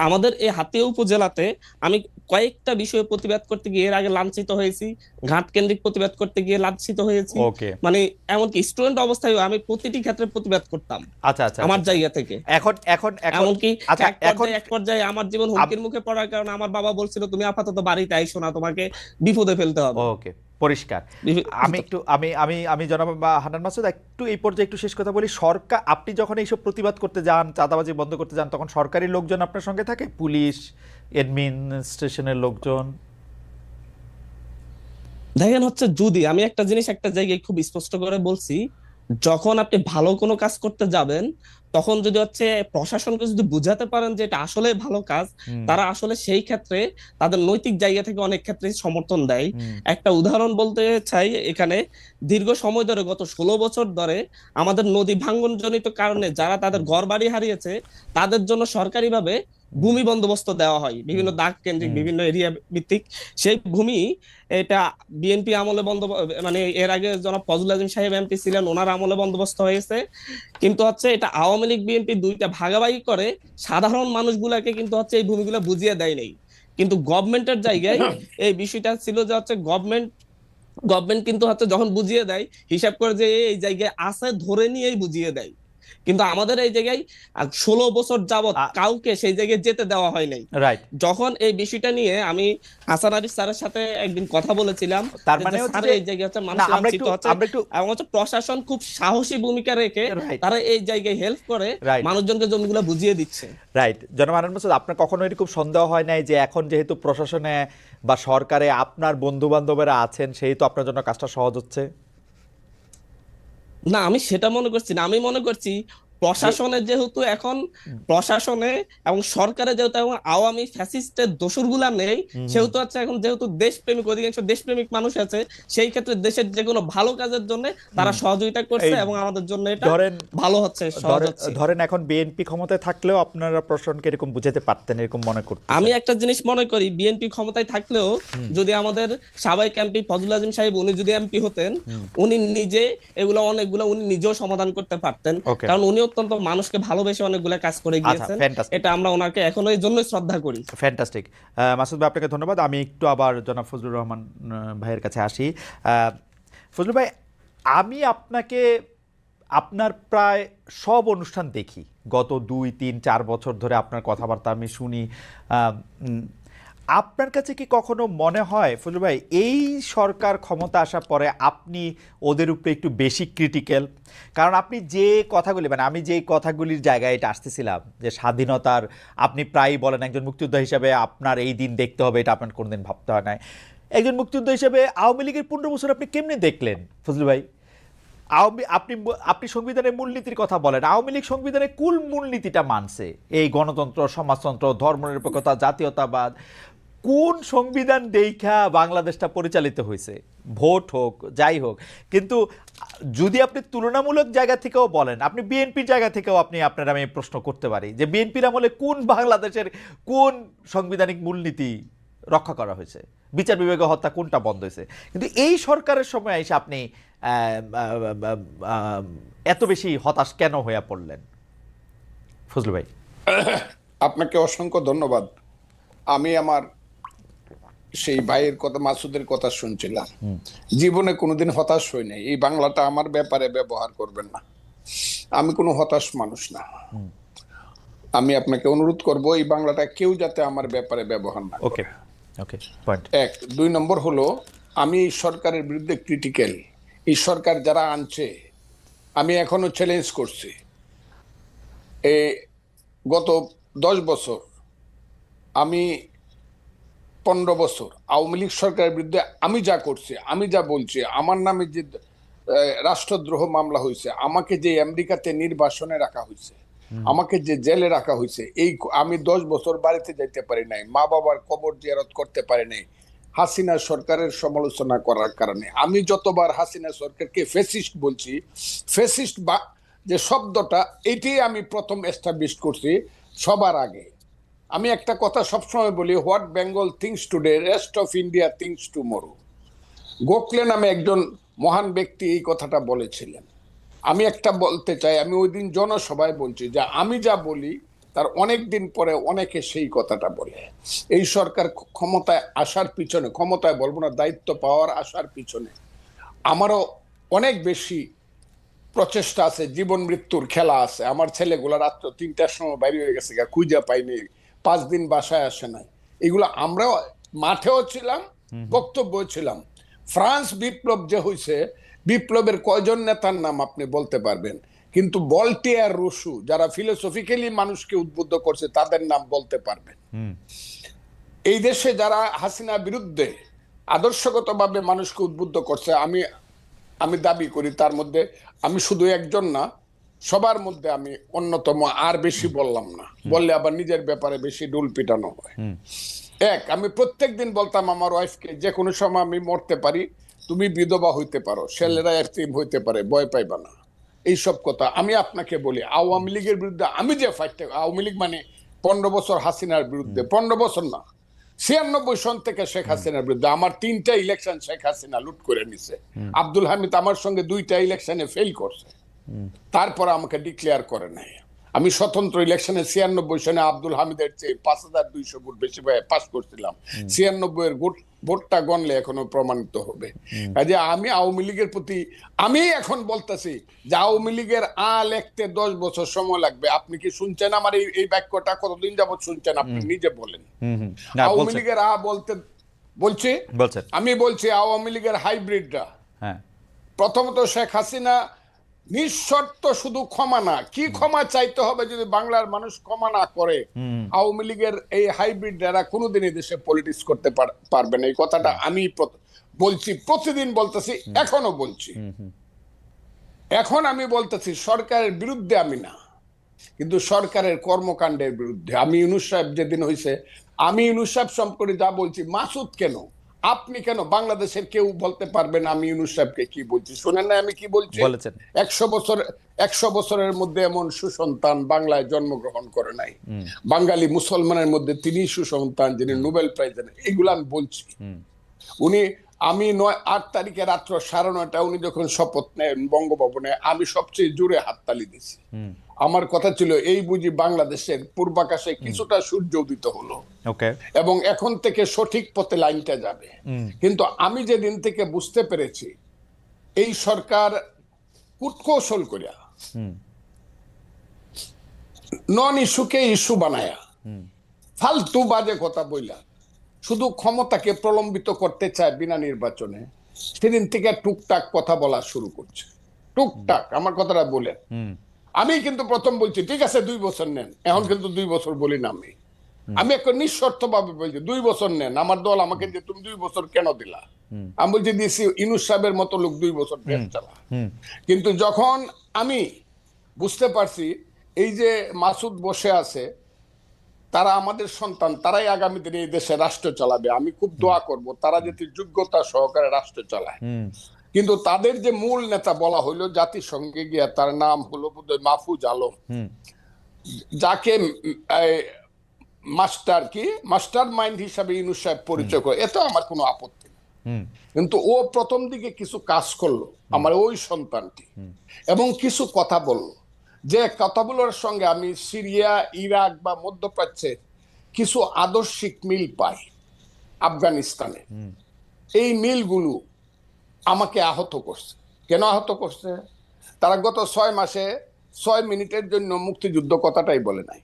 আমাদের এই হাতিয়া উপজেলাতে আমি কয়েকটা বিষয়ে প্রতিবাদ করতে গিয়ে এর আগে লাঞ্ছিত হয়েছি, ঘাট কেন্দ্রিক প্রতিবাদ করতে গিয়ে লাঞ্ছিত হয়েছি। ওকে, মানে এমনকি স্টুডেন্ট অবস্থায় আমি প্রতিটি ক্ষেত্রে প্রতিবাদ করতাম আচ্ছা আচ্ছা আমার আচ্ছা। জায়গা থেকে। এখন এখন এখন এমনকি আচ্ছা, এখন এক পর্যায়ে আমার জীবন হুমকির মুখে পড়ার কারণে আমার বাবা বলছিল তুমি আপাতত বাড়িতে আইসো না, তোমাকে বিপদে ফেলতে হবে। ওকে, পরিষ্কার। আমি একটু আমি আমি আমি জনাব হান্নান মাসুদ একটু এই পর্যায়ে একটু শেষ কথা বলি। সরকার, আপনি যখন এইসব প্রতিবাদ করতে যান, চাঁদাবাজি বন্ধ করতে যান, তখন সরকারি লোকজন আপনার সঙ্গে থাকে, পুলিশ, অ্যাডমিনিস্ট্রেশনের লোকজন? দেখেন হচ্ছে, যদি আমি একটা জিনিস একটা জায়গায় খুব স্পষ্ট করে বলছি, যখন আপনি ভালো কোনো কাজ করতে যাবেন তখন যদি হচ্ছে প্রশাসনকে যদি বুঝাতে পারেন যে এটা আসলে ভালো কাজ, তারা আসলে সেই ক্ষেত্রে তাদের নৈতিক জায়গা থেকে অনেক ক্ষেত্রে সমর্থন দেয়। একটা উদাহরণ বলতে চাই এখানে, দীর্ঘ সময় ধরে গত 16 বছর ধরে আমাদের নদী ভাঙ্গন জনিত কারণে যারা তাদের ঘর বাড়ি হারিয়েছে তাদের জন্য সরকারিভাবে ভূমি বন্দোবস্ত দেওয়া হয় বিভিন্ন দাগ কেন্দ্রিক বিভিন্ন এরিয়া ভিত্তিক। সেই ভূমি এটা বিএনপি আমলে মানে এর আগে জনাব ফজলুল আজিম সাহেব এমপি ছিলেন, ওনার আমলে বন্দোবস্ত হয়েছে। কিন্তু হচ্ছে এটা আওয়ামী লীগ বিএনপি দুইটা ভাগাভাগি করে সাধারণ মানুষগুলাকে কিন্তু হচ্ছে এই ভূমিগুলো বুঝিয়ে দেয় নাই। কিন্তু গভর্নমেন্টের জায়গায় এই বিষয়টা ছিল যে হচ্ছে গভর্নমেন্ট কিন্তু হচ্ছে যখন বুঝিয়ে দেয় হিসাব করে যে এই জায়গায় আছে ধরে নিয়েই বুঝিয়ে দেয়। কিন্তু আমাদের এই জায়গায় 16 বছর যাবত কাউকে সেই জায়গায় যেতে দেওয়া হয় নাই। রাইট। যখন এই বিষয়টা নিয়ে আমি হাসান আরিফ স্যারের সাথে একদিন কথা বলেছিলাম, তার মানে স্যার এই জায়গায় হচ্ছে মানুষ লাঞ্ছিত হচ্ছে, এবং হচ্ছে প্রশাসন খুব সাহসী ভূমিকা রেখে তারা এই জায়গায় হেল্প করে মানুষজনকে জমিগুলো বুঝিয়ে দিচ্ছে। রাইট। জনাব হান্নান মাসুদ, আপনার কখনো এরকম সন্দেহ হয় নাই যে এখন যেহেতু প্রশাসনে বা সরকারে আপনার বন্ধু বান্ধবেরা আছেন, সেই তো আপনার জন্য কাজটা সহজ হচ্ছে? না, আমি সেটা মনে করছি না। আমি মনে করছি প্রশাসনে যেহেতু এখন প্রশাসনে এবং সরকারে যেহেতু এখন আওয়ামী ফ্যাসিস্টের দোসরগুলা নেই, সেহেতু হচ্ছে এখন যেহেতু দেশপ্রেমিক অধিকাংশ দেশপ্রেমিক মানুষ আছে, সেই ক্ষেত্রে দেশের যে কোনো ভালো কাজের জন্য তারা সহযোগিতা করছে এবং আমাদের জন্য এটা ভালো হচ্ছে, সহজ হচ্ছে। ধরেন এখন বিএনপি ক্ষমতায় থাকলেও আপনারা প্রশাসনকে এরকম বুঝাতে পারতেন, এরকম মনে করতেন? আমি একটা জিনিস মনে করি, বিএনপি ক্ষমতায় থাকলেও যদি আমাদের সাবেক এমপি ফজলুল আজিম সাহেব উনি যদি এমপি হতেন, উনি নিজে এগুলো অনেকগুলো উনি নিজেও সমাধান করতে পারতেন। কারণ উনিও অত্যন্ত মানুষকে ভালোবেসে অনেকগুলা কাজ করে আচ্ছা, গিয়েছেন। fantastic. এটা আমরা ওনাকে এখনো এই জন্যই শ্রদ্ধা করি। ফ্যান্টাস্টিক। মাসুদ ভাই, আপনাকে ধন্যবাদ। আমি একটু আবার জনাব ফজলুর রহমান ভাইয়ের কাছে আসি। ফজলুল ভাই, আমি আপনাকে আপনার প্রায় সব অনুষ্ঠান দেখি, গত 2, 3, 4 বছর ধরে আপনার কথাবার্তা আমি শুনি। আপনার কাছে কি কখনো মনে হয় ফজলুল ভাই, এই সরকার ক্ষমতা আসার পরে আপনি ওদের উপরে একটু বেশি ক্রিটিক্যাল? কারণ আপনি যে কথাগুলি, মানে আমি যেই কথাগুলির জায়গায় এটা আসতেছিলাম, যে স্বাধীনতার, আপনি প্রায়ই বলেন একজন মুক্তিযোদ্ধা হিসাবে আপনার এই দিন দেখতে হবে, এটা আপনার কোনোদিন ভাবতে হয় নাই। একজন মুক্তিযোদ্ধা হিসেবে আওয়ামী লীগের 15 বছর আপনি কেমনে দেখলেন ফজলুল ভাই? আপনি সংবিধানের মূলনীতির কথা বলেন, আওয়ামী লীগ সংবিধানের কুল মূলনীতিটা মানছে, এই গণতন্ত্র, সমাজতন্ত্র, ধর্মনিরপেক্ষতা, জাতীয়তাবাদ। কোন সংবিধান দেখা বাংলাদেশটা পরিচালিত হয়েছে? ভোট হোক, যাই হোক। কিন্তু যদি আপনি তুলনামূলক জায়গা থেকেও বলেন, আপনি বিএনপির জায়গা থেকেও আপনার আমি প্রশ্ন করতে পারি যে বিএনপির আমলে কোন বাংলাদেশের কোন সাংবিধানিক মূলনীতি রক্ষা করা হয়েছে, বিচার বিভাগে হত্যা কোনটা বন্ধ হয়েছে? কিন্তু এই সরকারের সময় এসে আপনি এত বেশি হতাশ কেন হয়ে পড়লেন ফজলু ভাই? আপনাকে অসংখ্য ধন্যবাদ। আমি আমার সেই ভাইয়ের কথা, মাসুদের কথা শুনছিলাম। জীবনে কোনোদিন হতাশ হই নাই। এই বাংলাটা আমার ব্যাপারে ব্যবহার করবেন না। আমি কোনো হতাশ মানুষ না। আমি আপনাকে অনুরোধ করব এই বাংলাটা কেউ যাতে আমার ব্যাপারে ব্যবহার না করে। ওকে, ওকে, পয়েন্ট। 1, 2 নম্বর হলো, আমি এই সরকারের বিরুদ্ধে ক্রিটিক্যাল। এই সরকার যারা আনছে, আমি এখনো চ্যালেঞ্জ করছি। গত 10 বছর, আমি 15 বছর আওয়ামী লীগ সরকারের বিরুদ্ধে আমি যা করছি, আমি যা বলছি, আমার নামে যে রাষ্ট্রদ্রোহ মামলা হয়েছে, আমাকে যে আমেরিকাতে নির্বাসনে রাখা হয়েছে, আমাকে যে জেলে রাখা হয়েছে, এই আমি 10 বছর বাড়িতে যাইতে পারি নাই, মা বাবার কবর জিয়ারত করতে পারি নাই হাসিনা সরকারের সমালোচনা করার কারণে। আমি যতবার হাসিনা সরকারকে ফ্যাসিস্ট বলছি, ফ্যাসিস্ট বা যে শব্দটা, এটাই আমি প্রথম এস্টাবলিশ করছি সবার আগে। আমি একটা কথা সবসময় বলি, what Bengal things today, rest of India things tomorrow. Gokhale নামে একজন মহান ব্যক্তি এই কথাটা বলেছিলেন। আমি একটা বলতে চাই, আমি ওই দিন জনসভায় বলছি যে আমি যা বলি তার অনেক দিন পরে অনেকে সেই কথাটা বলে। এই সরকার ক্ষমতায় আসার পিছনে, ক্ষমতায় বলবো না, দায়িত্ব পাওয়ার আসার পিছনে আমারও অনেক বেশি প্রচেষ্টা আছে, জীবন মৃত্যুর খেলা আছে। আমার ছেলেগুলা রাত্র 3টার সময় বাইরে হয়ে গেছে, খুঁজে পাইনি, 5 দিন বাসায় আসে নাই। এগুলো আমরাও মাঠেও ছিলাম, বক্তব্য ছিলাম। ফ্রান্স বিপ্লব যে হয়েছে, বিপ্লবের কয়জন নেতার নাম আপনি বলতে পারবেন? কিন্তু ভলটেয়ার, রুশু, যারা ফিলোসফিক্যালি মানুষকে উদ্বুদ্ধ করছে, তাদের নাম বলতে পারবেন। এই দেশে যারা হাসিনার বিরুদ্ধে আদর্শগতভাবে মানুষকে উদ্বুদ্ধ করছে, আমি দাবি করি তার মধ্যে আমি শুধু একজন না, সবার মধ্যে আমি অন্যতম। আর বেশি বললাম না, বললে আবার নিজের ব্যাপারে বেশি ডুল পিটানো হয়। আমি প্রত্যেকদিন বলতাম আমার ওয়াইফকে, যে কোনো সময় আমি মরতে পারি, তুমি বিধবা হইতে পারো, ছেলেরা এতিম হইতে পারে, ভয় পাইবা না। এইসব কথা আমি আপনাকে বলি। আওয়ামী লীগের বিরুদ্ধে আমি যে ফাইটটা, আওয়ামী লীগ মানে 15 বছর হাসিনার বিরুদ্ধে, 15 বছর না, 96 সন থেকে শেখ হাসিনার বিরুদ্ধে। আমার 3টা ইলেকশন শেখ হাসিনা লুট করে নিছে। আব্দুল হামিদ আমার সঙ্গে 2টা ইলেকশনে ফেল করছে, তারপর আমাকে ডিক্লেয়ার করে নাই। আমি স্বতন্ত্র ইলেকশনে 96 সনে আব্দুল হামিদের চেয়ে 5200 ভোট বেশি পাস করছিলাম। 96 এর ভোটটা গণলে এখনো প্রমাণিত হবে। কাজে আমি আওয়ামী লীগের প্রতি, আমি এখন বলতেছি যে আওয়ামী লীগের লিখতে 10 বছর সময় লাগবে। আপনি কি শুনছেন আমার এই বাক্যটা? কতদিন যাবত শুনছেন আপনি নিজে বলেন। আওয়ামী লীগের বলছি, আমি বলছি আওয়ামী লীগের হাইব্রিডরা। প্রথমত শেখ হাসিনা নিঃশর্ত শুধু ক্ষমা না, কি ক্ষমা চাইতে হবে যদি বাংলার মানুষ ক্ষমা না করে, আওয়ামী লীগের এই হাইব্রিড যারা কোনোদিনই দেশে পলিটিক্স করতে পারবে না। এই কথাটা আমি বলছি, প্রতিদিন বলতেছি, এখনো বলছি। এখন আমি বলতেছি সরকারের বিরুদ্ধে আমি না, কিন্তু সরকারের কর্মকাণ্ডের বিরুদ্ধে। আমি ইউনূস সাহেব যেদিন হয়েছে, আমি ইউনূস সাহেব সম্পর্কে যা বলছি, মাসুদ কেন, আপনি কেন, বাংলাদেশের কেউ বলতে পারবেন আমি ইউনূস সাহেবকে কি বলছি? শুনেন না আমি কি বলছি? 100 বছরের মধ্যে এমন সুসন্তান বাংলায় জন্মগ্রহণ করে নাই। বাঙালি মুসলমানের মধ্যে তিনি সুসন্তান, যিনি নোবেল প্রাইজ দেন। এগুলো আমি বলছি। উনি আমি 8 তারিখে রাত্র 9:30 উনি যখন শপথ নেন বঙ্গভবনে, আমি সবচেয়ে জোরে হাততালি দিছি। আমার কথা ছিল এই বুঝি বাংলাদেশের পূর্বাকাশে কিছুটা সূর্য উদিত হলো, ওকে, এবং এখন থেকে সঠিক পথে লাইনটা যাবে। কিন্তু আমি যেদিন থেকে বুঝতে পেরেছি এই সরকার কূটকৌশল করিয়া নন ইস্যুকে ইস্যু বানায়া ফালতু বাজে কথা বইলা শুধু ক্ষমতাকে প্রলম্বিত করতে চায় বিনা নির্বাচনে, সেদিন থেকে টুকটাক কথা বলা শুরু করছে। টুকটাক আমার কথাটা বলে আমি কিন্তু প্রথম বলছি ঠিক আছে 2 বছর নেন, এখন কিন্তু 2 বছর বলি না। আমি একটা নিঃশর্ত ভাবে বলছি 2 বছর নেন। আমার দল আমাকে যে তুমি 2 বছর কেন দিলা, আমি বলছি দিয়েছি ইউনূস সাহেবের মতো লোক 2 বছর দেশ চালা। কিন্তু যখন আমি বুঝতে পারছি এই যে মাসুদ বসে আছে, তারা আমাদের সন্তান, তারাই আগামী দিনে এই দেশে রাষ্ট্র চালাবে, আমি খুব দোয়া করব তারা যাতে যোগ্যতা সহকারে রাষ্ট্র চালায়। কিন্তু তাদের যে মূল নেতা বলা হইলো জাতিসংঘে গিয়া, তার নাম হলো বোধহয় মাহফুজ আলম, যাকে মাস্টার মাইন্ড হিসাবে ইউনূস সাহেব পরিচয় করে, এতে আমার কোনো আপত্তি নেই। কিন্তু ও প্রথম দিকে কিছু কাজ করলো আমার ওই সন্তানটি, এবং কিছু কথা বললো যে কথাগুলোর সঙ্গে আমি সিরিয়া, ইরাক বা মধ্যপ্রাচ্যের কিছু আদর্শিক মিল পাই। আফগানিস্তানে এই মিলগুলো আমাকে আহত করছে। কেন আহত করছে? তারা গত 6 মাসে 6 মিনিটের জন্য মুক্তিযুদ্ধ কথাটাই বলে নাই।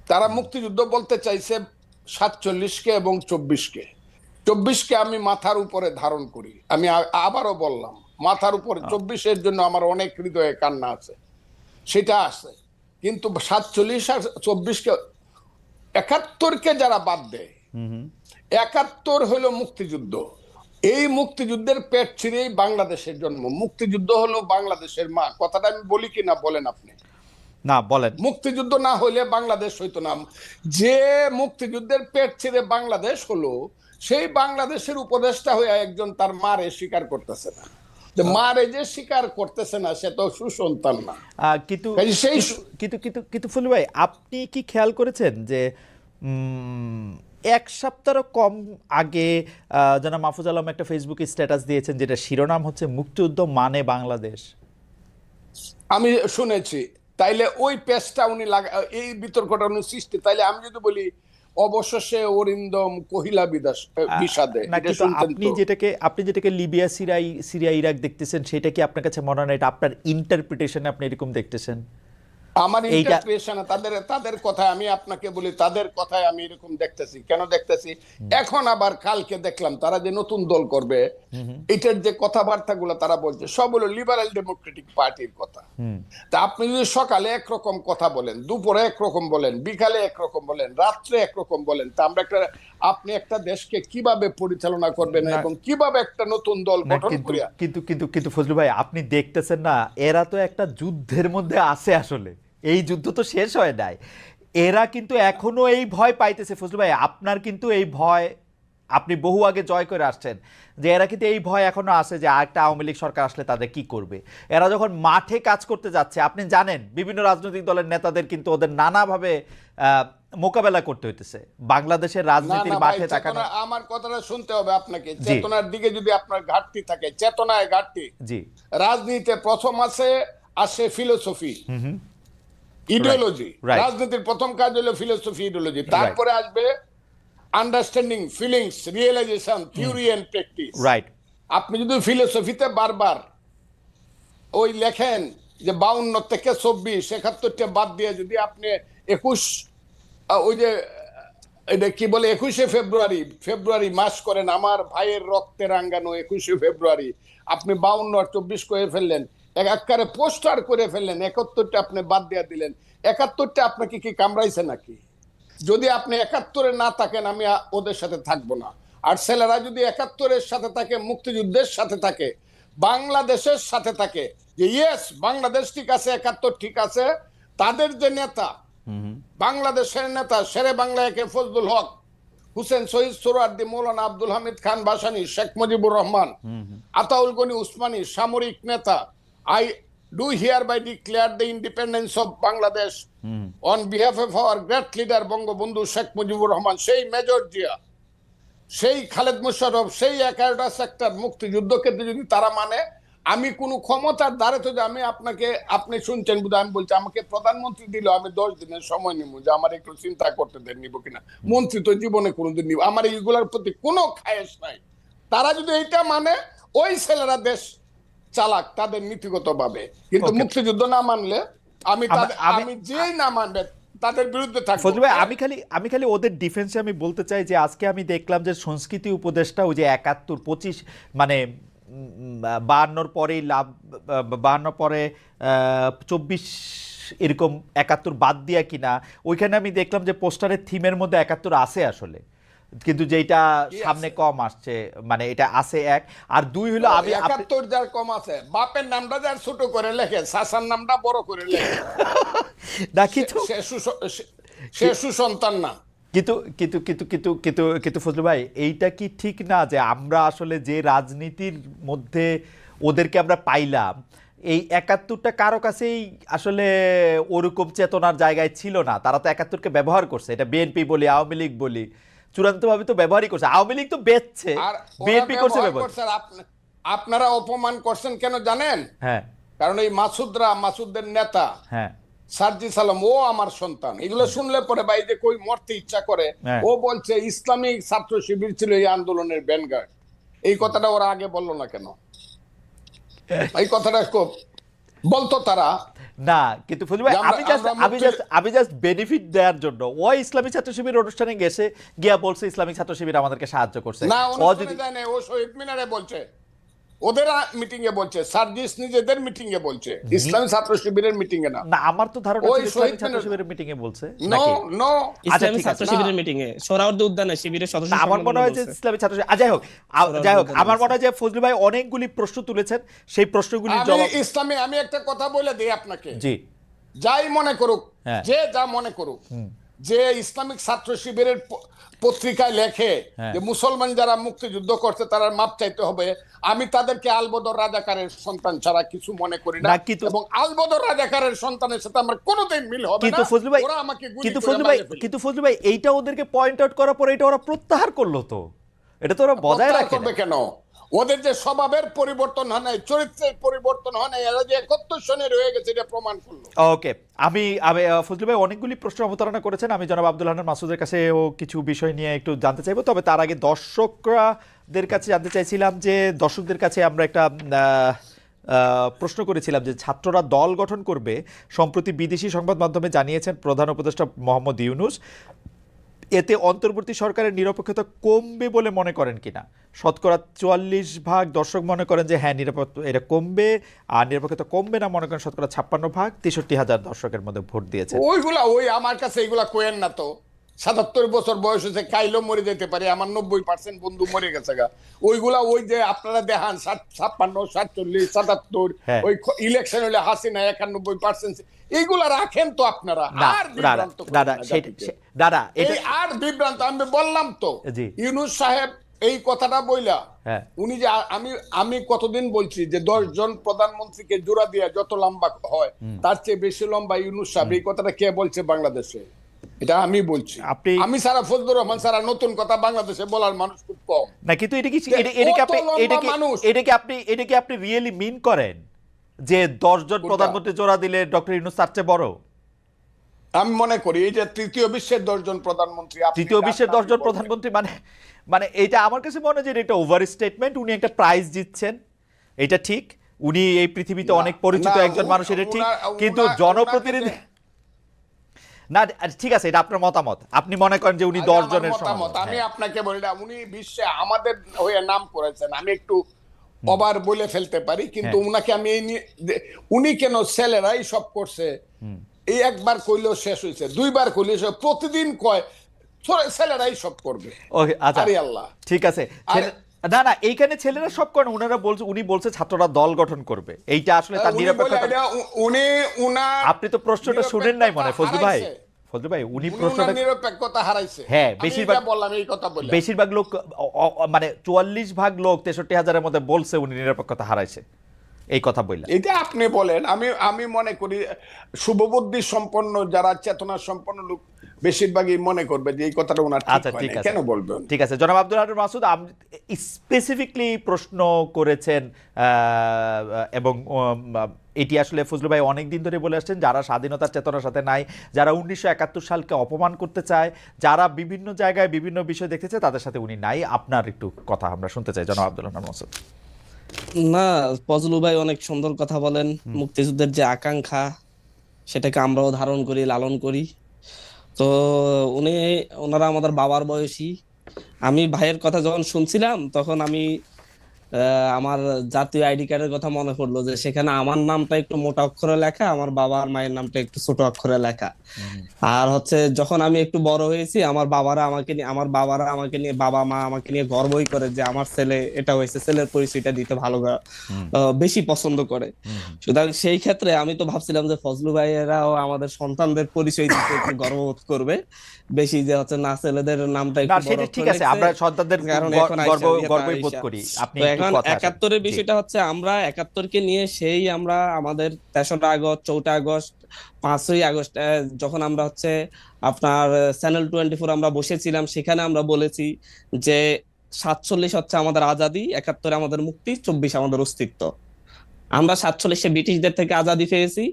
তারা মুক্তিযুদ্ধ বলতে চাইছে 47-কে এবং 24-কে। 24-কে আমি মাথার উপরে ধারণ করি। আমি আবারও বললাম মাথার উপরে 24-এর জন্য আমার অনেক হৃদয়ে কান্না আছে, সেটা আছে। কিন্তু 47 আর 24-কে, 71-কে যারা বাদ দেয়, 71 হলো মুক্তিযুদ্ধ। এই মুক্তিযুদ্ধের পেট ছিঁড়েই বাংলাদেশের জন্ম। মুক্তিযুদ্ধ হলো বাংলাদেশের মা। কথাটা আমি বলি কি না বলেন আপনি? না বলেন। মুক্তিযুদ্ধ না হইলে বাংলাদেশ হইতো না। যে মুক্তিযুদ্ধের পেট ছিঁড়ে বাংলাদেশ হলো, সেই বাংলাদেশের উপদেষ্টা হয়ে একজন তার মারে স্বীকার করতেছে না। মারে যে স্বীকার করতেছে না, সে তো সুসন্তান না। কিন্তু কিন্তু কিন্তু কিন্তু ফুলু ভাই, আপনি কি খেয়াল করেছেন যে 1 সপ্তাহ কম আগে জনাব মাহফুজ আলম একটা ফেসবুকে স্ট্যাটাস দিয়েছেন, যেটা শিরোনাম হচ্ছে মুক্তিযুদ্ধ মানে বাংলাদেশ। আমি শুনেছি। তাইলে ওই পেজটা উনি এই বিতর্কটা উনি সৃষ্টি, তাইলে আমি যদি বলি অবশেষে অরিন্দম কহিলা বিষাদে, আপনি যেটাকে লিবিয়া, সিরিয়া, ইরাক দেখতেছেন, সেটা কি আপনার কাছে মনে হয় না এটা আপনার ইন্টারপ্রিটেশনে আপনি এরকম দেখতেছেন? আমার ইন্টারপ্রিটেশন, তাদের কথায় আমি আপনাকে বলি, তাদের কথায় আমি এরকম দেখতেছি। কেন দেখতেছি? এখন আবার কালকে দেখলাম তারা যে নতুন দল করবে, এটার যে কথাবার্তাগুলো তারা বলছে সব হলো লিবারেল ডেমোক্রেটিক পার্টির কথা। তা আপনি যদি সকালে একরকম কথা বলেন, দুপুরে একরকম বলেন, বিকালে একরকম বলেন, রাত্রে একরকম বলেন, তা আপনি একটা দেশকে কিভাবে পরিচালনা করবেন এবং কিভাবে একটা নতুন দল গঠন করিয়া? কিন্তু ফজলু ভাই, আপনি দেখতেছেন না, এরা তো একটা যুদ্ধের মধ্যে আছে। আসলে এই যুদ্ধ তো শেষ হয় নাই, এরা কিন্তু এখনো এই ভয় পাইতেছে। ফজলু ভাই, আপনার কিন্তু এই ভয় আপনি বহু আগে জয় করে আসছেন, যে এরা কিন্তু এই ভয় এখনো আছে যে একটা আওয়ামী লীগ সরকার আসলে তাদের কি করবে। এরা যখন মাঠে কাজ করতে যাচ্ছে, আপনি জানেন বিভিন্ন রাজনৈতিক দলের নেতাদের কিন্তু ওদের নানাভাবে মোকাবেলা করতে হইতেছে। বাংলাদেশের রাজনীতির মাঠে তাকানো, আমার কথাটা শুনতে হবে আপনাকে। চেতনার দিকে যদি আপনার ঘাটতি থাকে, চেতনায় ঘাটতি। জি, রাজনীতিতে প্রথম আসে ফিলোসফি, ইডিওলজি। রাজনীতির প্রথম কাজ হলো ফিলোসফি, ইডিওলজি। তারপরে আসবে understanding, feelings, realisation, theory and practice. Right. আপনি যদি ফিলোসফিতে বারবার ওই লেখেন যে 52 থেকে 24, 71টা বাদ দিয়ে যদি আপনি 21, ওই যে এটা কি বলে 21শে ফেব্রুয়ারি মাস করেন, আমার ভাইয়ের রক্তে রাঙ্গানো 21শে ফেব্রুয়ারি, আপনি 52 আর 24 করে ফেললেন, একবারে পোস্টার করে ফেললেন, 71টা আপনি বাদ দিয়ে দিলেন। 71টা আপনাকে কি কামড়াইছে নাকি? যদি আপনি 71-এ না থাকেন, আমি ওদের সাথে থাকবো না। আর ছেলেরা যদি 71-এর সাথে থাকে, মুক্তিযুদ্ধের সাথে থাকে, বাংলাদেশের সাথে থাকে, যে ইয়েস বাংলাদেশ ঠিক আছে, 71 ঠিক আছে, তাদের যে নেতা, বাংলাদেশের নেতা শেরে বাংলা একে ফজলুল হক, হুসেন শহীদ সোহরাওয়ার্দী, মৌলানা আব্দুল হামিদ খান ভাসানী, শেখ মুজিবুর রহমান, আতাউল গনি উসমানী, সামরিক নেতা, I do hereby declare the independence of Bangladesh on behalf of our great leader Bangabandhu Sheikh Mujibur Rahman, সেই মেজর জিয়া, সেই খালেদ মোশাররফ, সেই 11টা সেক্টর মুক্তিযুদ্ধকে যদি তারা মানে, আমি কোনো ক্ষমতার দ্বারে তো যে আমি আপনাকে, আপনি শুনছেন বুঝে আমি বলছি, আমাকে প্রধানমন্ত্রী দিল, আমি 10 দিনের সময় নিব যে আমার একটু চিন্তা করতে দেন নিব কিনা। মন্ত্রী তো জীবনে কোনোদিন নিব, আমার এইগুলোর প্রতি কোনো খায়েশ নাই। তারা যদি এইটা মানে, ওই ছেলেরা দেশ চালাক তাদের নীতিগত ভাবে, কিন্তু Okay. মুক্তিযুদ্ধ না মানলে আমি আমি যেই না মানবে তাদের বিরুদ্ধে থাকবো। ফজলু ভাই, আমি খালি ওদের ডিফেন্সে আমি বলতে চাই যে আজকে আমি দেখলাম যে সংস্কৃতি উপদেষ্টা ওই যে 71 25 মানে 52 পরেই লাভ, 52 পরে 24 এরকম 71 বাদ দিয়া কিনা, ওইখানে আমি দেখলাম যে পোস্টারের থিমের মধ্যে 71 আছে আসলে, কিন্তু যেটা সামনে কম আসছে, মানে এটা আছে এক, আর দুই হলো আমি 71 যার কম আছে, বাপের নামটা যার ছোট করে লেখে, শাসার নামটা বড় করে লেখে, দেখি তো সে সুসন্তান না। কিন্তু কিন্তু কিন্তু কিন্তু কিন্তু কিন্তু ফজলু ভাই, এইটা কি ঠিক না যে আমরা আসলে যে রাজনীতির মধ্যে ওদেরকে আমরা পাইলাম, এই 71টা কারো কাছেই আসলে ওরকম চেতনার জায়গায় ছিল না, তারা তো 71কে ব্যবহার করছে, এটা বিএনপি বলি আওয়ামী লীগ বলি চূড়ান্তভাবে তো ব্যবহারই করছে, আওয়ামী লীগ তো বেচছে, আর বিএনপি করছে ব্যবহার। আপনারা অপমান করছেন কেন জানেন? হ্যাঁ কারণ এই মাসুদদের নেতা হ্যাঁ সার্জি সালাম, ও আমার সন্তান, এগুলো শুনলে পরে ভাই যে কই মরতে ইচ্ছা করে। হ্যাঁ। ও বলছে ইসলামিক ছাত্র শিবির ছিল এই আন্দোলনের ব্যানগার্ড। এই কথাটা ওরা আগে বললো না কেন? এই কথাটা খুব বলতো তারা না, কিন্তু ফজলু ভাই, আমি জাস্ট বেনিফিট দেওয়ার জন্য ওই ইসলামিক ছাত্র শিবির অনুষ্ঠানে গিয়া বলছে ইসলামিক ছাত্র শিবির আমাদেরকে সাহায্য করছে। না, অনুষ্ঠানে যায় না, ও শহীদ মিনারে বলছে, ওদের মিটিং এ বলছে, সার্জিস নিজেদের মিটিং এ বলছে, ইসলামী ছাত্র শিবিরের মিটিং এ না। না, আমার তো ধারণা ওই ছিল ইসলামিক শহীদ ছাত্র মিনার- শিবিরের মিটিং এ বলছে নো নাকি? নো ইসলামী ঠিক ছাত্র আছে। শিবিরের মিটিং এ সোহরাওয়ার্দী উদ্যানে শিবিরের সদস্য আমার মনে হয় যে সম্মেলনে বলছে। ইসলামিক ছাত্র শিবির, যাই হোক আমার মনে হয় যে ফজলু ভাই অনেকগুলি প্রশ্ন তুলেছেন, সেই প্রশ্নগুলির আমি জবাব। ইসলামী, আমি একটা কথা বলে দিই আপনাকে, জি যাই মনে করুক, হ্যাঁ। যে যা মনে করুক, যে ইসলামিক ছাত্র শিবিরের পত্রিকায় লেখে হ্যাঁ। যে মুসলমান যারা মুক্তিযুদ্ধ করছে তারা মাপ চাইতে হবে, আমি তাদেরকে আলবদর রাজাকারের সন্তান ছাড়া কিছু মনে করি না, না, কিন্তু- এবং আলবদর রাজাকারের সন্তানের সাথে আমার কোনোদিন মিল হবে কিন্তু না। ফজলু ভাই, ওরা আমাকে গুলি কিন্তু করে ফজলু ভাই, মারলে ফেলবে। কিন্তু ফজলু ভাই, এইটা ওদেরকে পয়েন্ট আউট করার পরে এটা ওরা প্রত্যাহার করলো, তো এটা তো ওরা বজায় প্রত্যাহার রাখে করবে না। কেন? ওদের যে স্বভাবের পরিবর্তন হয় নাই, চরিত্রের পরিবর্তন হয় নাই, এরা যে 71 সনে রয়ে গেছে এটা প্রমাণ করলো। ওকে, আমি ফজলু ভাই অনেকগুলি প্রশ্ন অবতারণা করেছেন, আমি জনাব আব্দুল হান্নান মাসুদের কাছে ও কিছু বিষয় নিয়ে একটু জানতে চাইবো, তবে তার আগে দর্শকদের কাছে জানতে চাইছিলাম যে দর্শকদের কাছে আমরা একটা প্রশ্ন করেছিলাম যে ছাত্ররা দল গঠন করবে, সম্প্রতি বিদেশি সংবাদ মাধ্যমে জানিয়েছেন প্রধান উপদেষ্টা মোহাম্মদ ইউনূস, এতে অন্তর্বর্তী সরকারের নিরপেক্ষতা কমবে বলে মনে করেন কিনা? শতকরা 44% দর্শক মনে করেন যে হ্যাঁ এটা কমবে, আর নিরপেক্ষতা কমবে না মনে করেন শতকরা 56%, 63,000 দর্শকের মধ্যে ভোট দিয়েছে। ওই আমার কাছে এগুলা কোয়েন না তো, 77 বছর বয়স হয়েছে, কাইলো মরে যেতে পারে, আমার 90% বন্ধু মরে গেছে গা। ওইগুলা ওই যে আপনারা দেখান 56, 47, 77, হ্যাঁ। ওই ইলেকশন হলে হাসিনা 91%, এইগুলা রাখেন তো আপনারা। না আর না বিভ্রান্ত না করেন না না সেটা জাতিকে। না না এই এটা আর বিভ্রান্ত, আমি বললাম তো, জি। ইউনূস সাহেব এই কথাটা বইলা, হ্যাঁ। উনি যে আমি কতদিন বলছি যে 10 জন প্রধানমন্ত্রীকে জোড়া দিয়ে যত লম্বা হয় তার চেয়ে বেশি লম্বা ইউনূস সাহেব, এই কথাটা কে বলছে বাংলাদেশে? এটা আমি বলছি। আমি সারা ফজলুর রহমান সারা নতুন কথা বাংলাদেশে বলার মানুষ খুব কম। না, কিন্তু এটা কি এটা কি আপনি রিয়েলি মিন করেন যে 10 জন প্রধানমন্ত্রী জোড়া দিলে ডক্টর ইউনূস তার চেয়ে বড়? আমি মনে করি এই যে তৃতীয় বিশ্বের 10 জন প্রধানমন্ত্রী, তৃতীয় বিশ্বের 10 জন প্রধানমন্ত্রী মানে এটা আমার কাছে মনে হয় যে এটা ওভার স্টেটমেন্ট। উনি একটা প্রাইজ দিচ্ছেন, এটা ঠিক, উনি এই পৃথিবীতে অনেক পরিচিত একজন মানুষ, এটা ঠিক, কিন্তু জনপ্রতিনিধি না, ঠিক আছে, এটা আপনার মতামত, আপনি মনে করেন যে উনি 10 জনের মতামত। আমি আপনাকে বলি না, উনি বিশ্বে আমাদের হয়ে নাম করেছেন, আমি একটু ওভার বলে ফেলতে পারি, কিন্তু উনাকে আমি এই উনি কেন ছেলেরাই সব করছে এই একবার কইলেও শেষ হয়েছে, দুইবার কইলেও প্রতিদিন কয় ছেলেরাই সব করবে। ওকে, আচ্ছা আরে আল্লাহ, ঠিক আছে। না না, এইখানে ছেলেরা সব করেন, উনি বলছে ছাত্ররা দল গঠন করবে, এইটা আসলে তার নিরপেক্ষতা। আপনি তো প্রশ্নটা শুনেন নাই মনে হয় ফজলু ভাই। ফজলু ভাই, উনি প্রশ্নটা নিরপেক্ষতা হারাইছে। হ্যাঁ, বললাম এই কথা বললাম, বেশিরভাগ লোক মানে 44% লোক 63,000-এর মধ্যে বলছে উনি নিরপেক্ষতা হারাইছে, এই কথা বললেন। এটা আপনি বলেন, আমি মনে করি শুভবুদ্ধি সম্পন্ন যারা চেতনা সম্পন্ন লোক বেশিরভাগই মনে করবে যে এই কথাটা ওনার ঠিক আচ্ছা হয় ঠিক না, আছে, কেন বলবেন? ঠিক আছে। জনাব আব্দুল হান্নান মাসুদ স্পেসিফিকলি প্রশ্ন করেছেন, এবং এটি আসলে ফজলু ভাই অনেক দিন ধরে বলে আসছেন, যারা স্বাধীনতার চেতনার সাথে নাই, যারা 1971 সালকে অপমান করতে চায়, যারা বিভিন্ন জায়গায় বিভিন্ন বিষয় দেখতেছে, তাদের সাথে উনি নাই। আপনার একটু কথা আমরা শুনতে চাই জনাব আব্দুল হান্নান মাসুদ। না, ফজলু ভাই অনেক সুন্দর কথা বলেন। মুক্তিযুদ্ধের যে আকাঙ্ক্ষা সেটাকে আমরাও ধারণ করি, লালন করি। তো ওনারা আমাদের বাবার বয়সী। আমি ভাইয়ের কথা যখন শুনছিলাম তখন আমি আমার জাতীয় আইডি কার্ডের কথা মনে পড়লো, যে সেখানে আমার নামটা একটু মোটা অক্ষরে লেখা, আমার বাবা আর মায়ের নামটা একটু ছোট অক্ষরে লেখা। আর হচ্ছে যখন আমি একটু বড় হয়েছি, আমার বাবারা আমাকে নিয়ে, বাবা মা আমাকে নিয়ে গর্বই করে যে আমার ছেলে এটা হয়েছে, ছেলের পরিচয়টা দিতে বেশি পছন্দ করে। সুতরাং সেই ক্ষেত্রে আমি তো ভাবছিলাম যে ফজলু ভাইয়েরাও আমাদের সন্তানদের পরিচয় দিতে একটু গর্ববোধ করবে বেশি, যে হচ্ছে না ছেলেদের নামটা না, একটু বড় সেটা ঠিক অক্ষরে আছে, লিখছে, আমরা সন্তানদের কারণ এখন গর্বই বোধ করি। আপনি তো একটু এখন কথা আসেন। 71-এর জি। বিষয়টা হচ্ছে, আমরা 71-কে নিয়ে সেই আমরা আমাদের 3রা আগস্ট, 4টা আগস্ট, 5ই আগস্ট যখন আমরা হচ্ছে আপনার চ্যানেল 24 আমরা বসেছিলাম, সেখানে আমরা বলেছি যে 47 হচ্ছে আমাদের আজাদি, 71 আমাদের মুক্তি, 24 আমাদের অস্তিত্ব। আমরা 47-এ ব্রিটিশদের থেকে আজাদি পেয়েছি,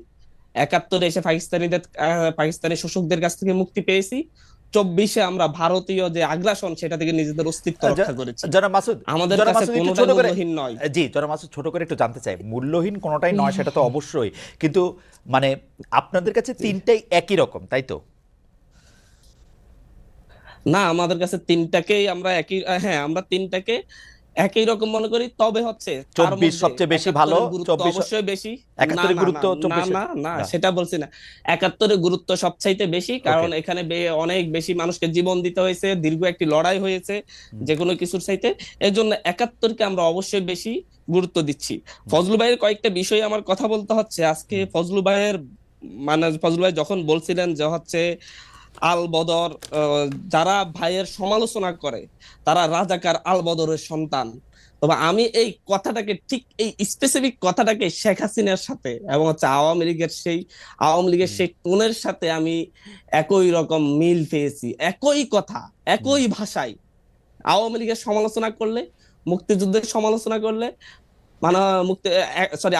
71-এ এসে পাকিস্তানি শোষকদের কাছ থেকে মুক্তি পেয়েছি, 24-এ আমরা ভারতীয় যে আগ্রাসন সেটা থেকে নিজেদের অস্তিত্ব রক্ষা করেছি। জনাব মাসুদ, আমাদের জনাব কাছে মাসুদ একটু কোনোটাই ছোট করে, মূল্যহীন নয়। জি জনাব মাসুদ ছোট করে একটু জানতে চাই, মূল্যহীন কোনোটাই নয় সেটা তো অবশ্যই, কিন্তু মানে আপনাদের কাছে তিনটাই একই রকম, তাই তো? না, আমাদের কাছে তিনটাকেই আমরা একই, হ্যাঁ আমরা তিনটাকে একই রকম মনে করি। তবে হচ্ছে তার 24 মধ্যে সবচেয়ে বেশি ভালো, 71-এর গুরুত্ব 24 অবশ্যই বেশি। না 71 এর না গুরুত্ব না 24 না না, না। সেটা বলছি না। 71-এর গুরুত্ব সবচাইতে বেশি, কারণ ওকে। এখানে অনেক বেশি মানুষকে জীবন দিতে হয়েছে, দীর্ঘ একটি লড়াই হয়েছে যে কোনো কিছুর চাইতে। এর জন্য 71-কে আমরা অবশ্যই বেশি গুরুত্ব দিচ্ছি। ফজলু ভাইয়ের কয়েকটা বিষয়ে আমার কথা বলতে হচ্ছে আজকে। ফজলু ভাইয়ের ফজলু ভাই যখন বলছিলেন যে হচ্ছে আল বদর, যারা ভাইয়ের সমালোচনা করে তারা রাজাকার আল বদরের সন্তান। তবে আমি এই কথাটাকে, ঠিক এই স্পেসিফিক কথাটাকে শেখ হাসিনার সাথে এবং হচ্ছে আওয়ামী লীগের সেই টোনের সাথে আমি একই রকম মিল পেয়েছি। একই কথা, একই ভাষায় আওয়ামী লীগের সমালোচনা করলে, মুক্তিযুদ্ধের সমালোচনা করলে, মানে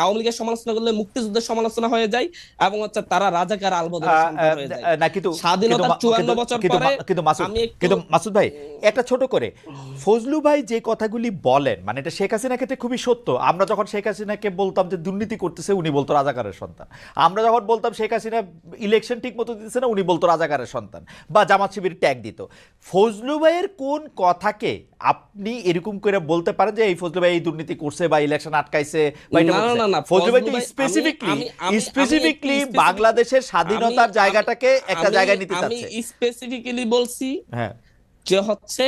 আওয়ামী লীগের সমালোচনা করলে মুক্তিযুদ্ধের সমালোচনা হয়ে যায়, এবং হচ্ছে তারা রাজাকার আল বদরের সন্তান হয়ে যায়। না কিন্তু স্বাধীনতার 54 বছর পরে কিন্তু মাসুদ, আমি কিন্তু মাসুদ ভাই একটা ছোট করে, ফজলু ভাই যে কথাগুলি বলেন মানে এটা শেখ হাসিনার ক্ষেত্রে খুবই সত্য। আমরা যখন শেখ হাসিনাকে বলতাম যে দুর্নীতি করতেছে, উনি বলতো রাজাকারের সন্তান। আমরা যখন বলতাম শেখ হাসিনা ইলেকশন ঠিক মতো দিতেছে না, উনি বলতো রাজাকারের সন্তান বা জামাত শিবির ট্যাগ দিত। ফজলু ভাইয়ের কোন কথাকে আপনি এরকম করে বলতে পারেন যে এই ফজলু ভাই এই দুর্নীতি করছে বা ইলেকশন আটকাইছে বা এটা করছে? না, ফজলু ভাই তো ফজলু ভাই, স্পেসিফিকলি বাংলাদেশের স্বাধীনতার জায়গাটাকে একটা জায়গায় নিতে আমি চাচ্ছে। স্পেসিফিক্যালি বলছি হ্যাঁ, যে হচ্ছে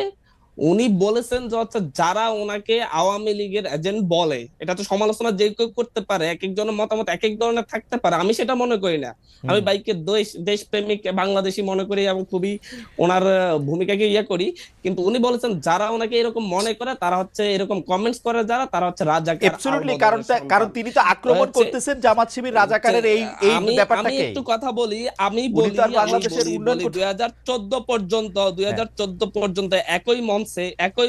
উনি বলেছেন যে হচ্ছে যারা ওনাকে আওয়ামী লীগের এজেন্ট বলে, এটা তো সমালোচনা যে কেউ করতে পারে, এক একজনের মতামত এক এক ধরনের থাকতে পারে, আমি সেটা মনে করি না। আমি বাইকে দেশপ্রেমিক বাংলাদেশী মনে করি এবং খুবই ওনার ভূমিকাকে করি। কিন্তু উনি বলেছেন যারা ওনাকে এরকম মনে করে, তারা হচ্ছে এরকম কমেন্টস করে, যারা তারা হচ্ছে রাজাকার। অ্যাবসলিউটলি, কারণ তিনি তো আক্রমণ করতেছেন জামাত শিবির রাজাকারের এই ব্যাপারটাকে। আমি একটু কথা বলি, আমি উনি বলি তো আর বাংলাদেশের উন্নয়ন 2014 পর্যন্ত একই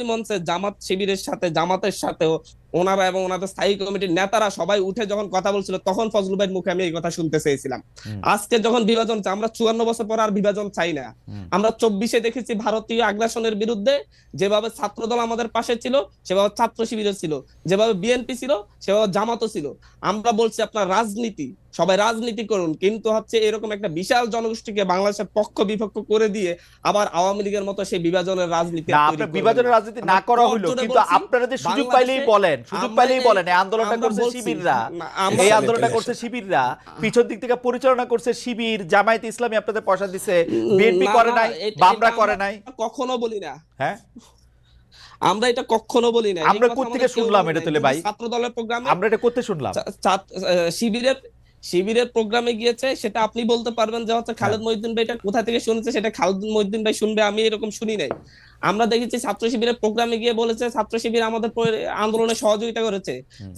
মঞ্চে জামাত শিবিরের সাথে, জামাতের সাথেও ওনারা এবং ওনাদের স্থায়ী কমিটির নেতারা সবাই উঠে যখন কথা বলছিল, তখন ফজলু ভাইয়ের মুখে আমি এই কথা শুনতে চেয়েছিলাম। আজকে যখন বিভাজন চাই, আমরা 54 বছর পর আর বিভাজন চাই না। আমরা 24-এ দেখেছি ভারতীয় আগ্রাসনের বিরুদ্ধে যেভাবে ছাত্রদল আমাদের পাশে ছিল, সেভাবে ছাত্র শিবিরও ছিল, যেভাবে বিএনপি ছিল সেভাবে জামাতও ছিল। আমরা বলছি আপনার রাজনীতি, সবাই রাজনীতি করুন, কিন্তু হচ্ছে এরকম একটা বিশাল জনগোষ্ঠীকে বাংলাদেশের পক্ষ বিপক্ষ করে দিয়ে আবার আওয়ামী লীগের মতো সেই বিভাজনের রাজনীতি না, আপনার বিভাজনের রাজনীতি না করা হইলো, কিন্তু আপনারা যে সুযোগ পাইলেই বলেন এই আন্দোলনটা করছে শিবিররা, এই আন্দোলনটা করছে শিবিররা, পিছন দিক থেকে পরিচালনা করছে শিবির, জামায়াত ইসলামী আপনাদের পয়সা দিছে, বিএনপি করে নাই, বামরা করে নাই, কখনো বলি না। হ্যাঁ, আমরা এটা কখনো বলি না। আমরা কোথা থেকে শুনলাম এটা? তাহলে ভাই ছাত্র দলের প্রোগ্রামে আমরা এটা করতে শুনলাম। শিবিরের প্রোগ্রামে গিয়েছে, সেটা আপনি বলতে পারবেন যে হচ্ছে খালেদ মহিউদ্দিন ভাই এটা কোথা থেকে শুনেছে, সেটা খালেদ মহিউদ্দিন ভাই শুনবে, আমি এরকম শুনি নাই। আমরা দেখেছি ছাত্র শিবিরের প্রোগ্রামে গিয়ে বলেছে ছাত্র শিবির আমাদের আন্দোলনে সহযোগিতা করেছে।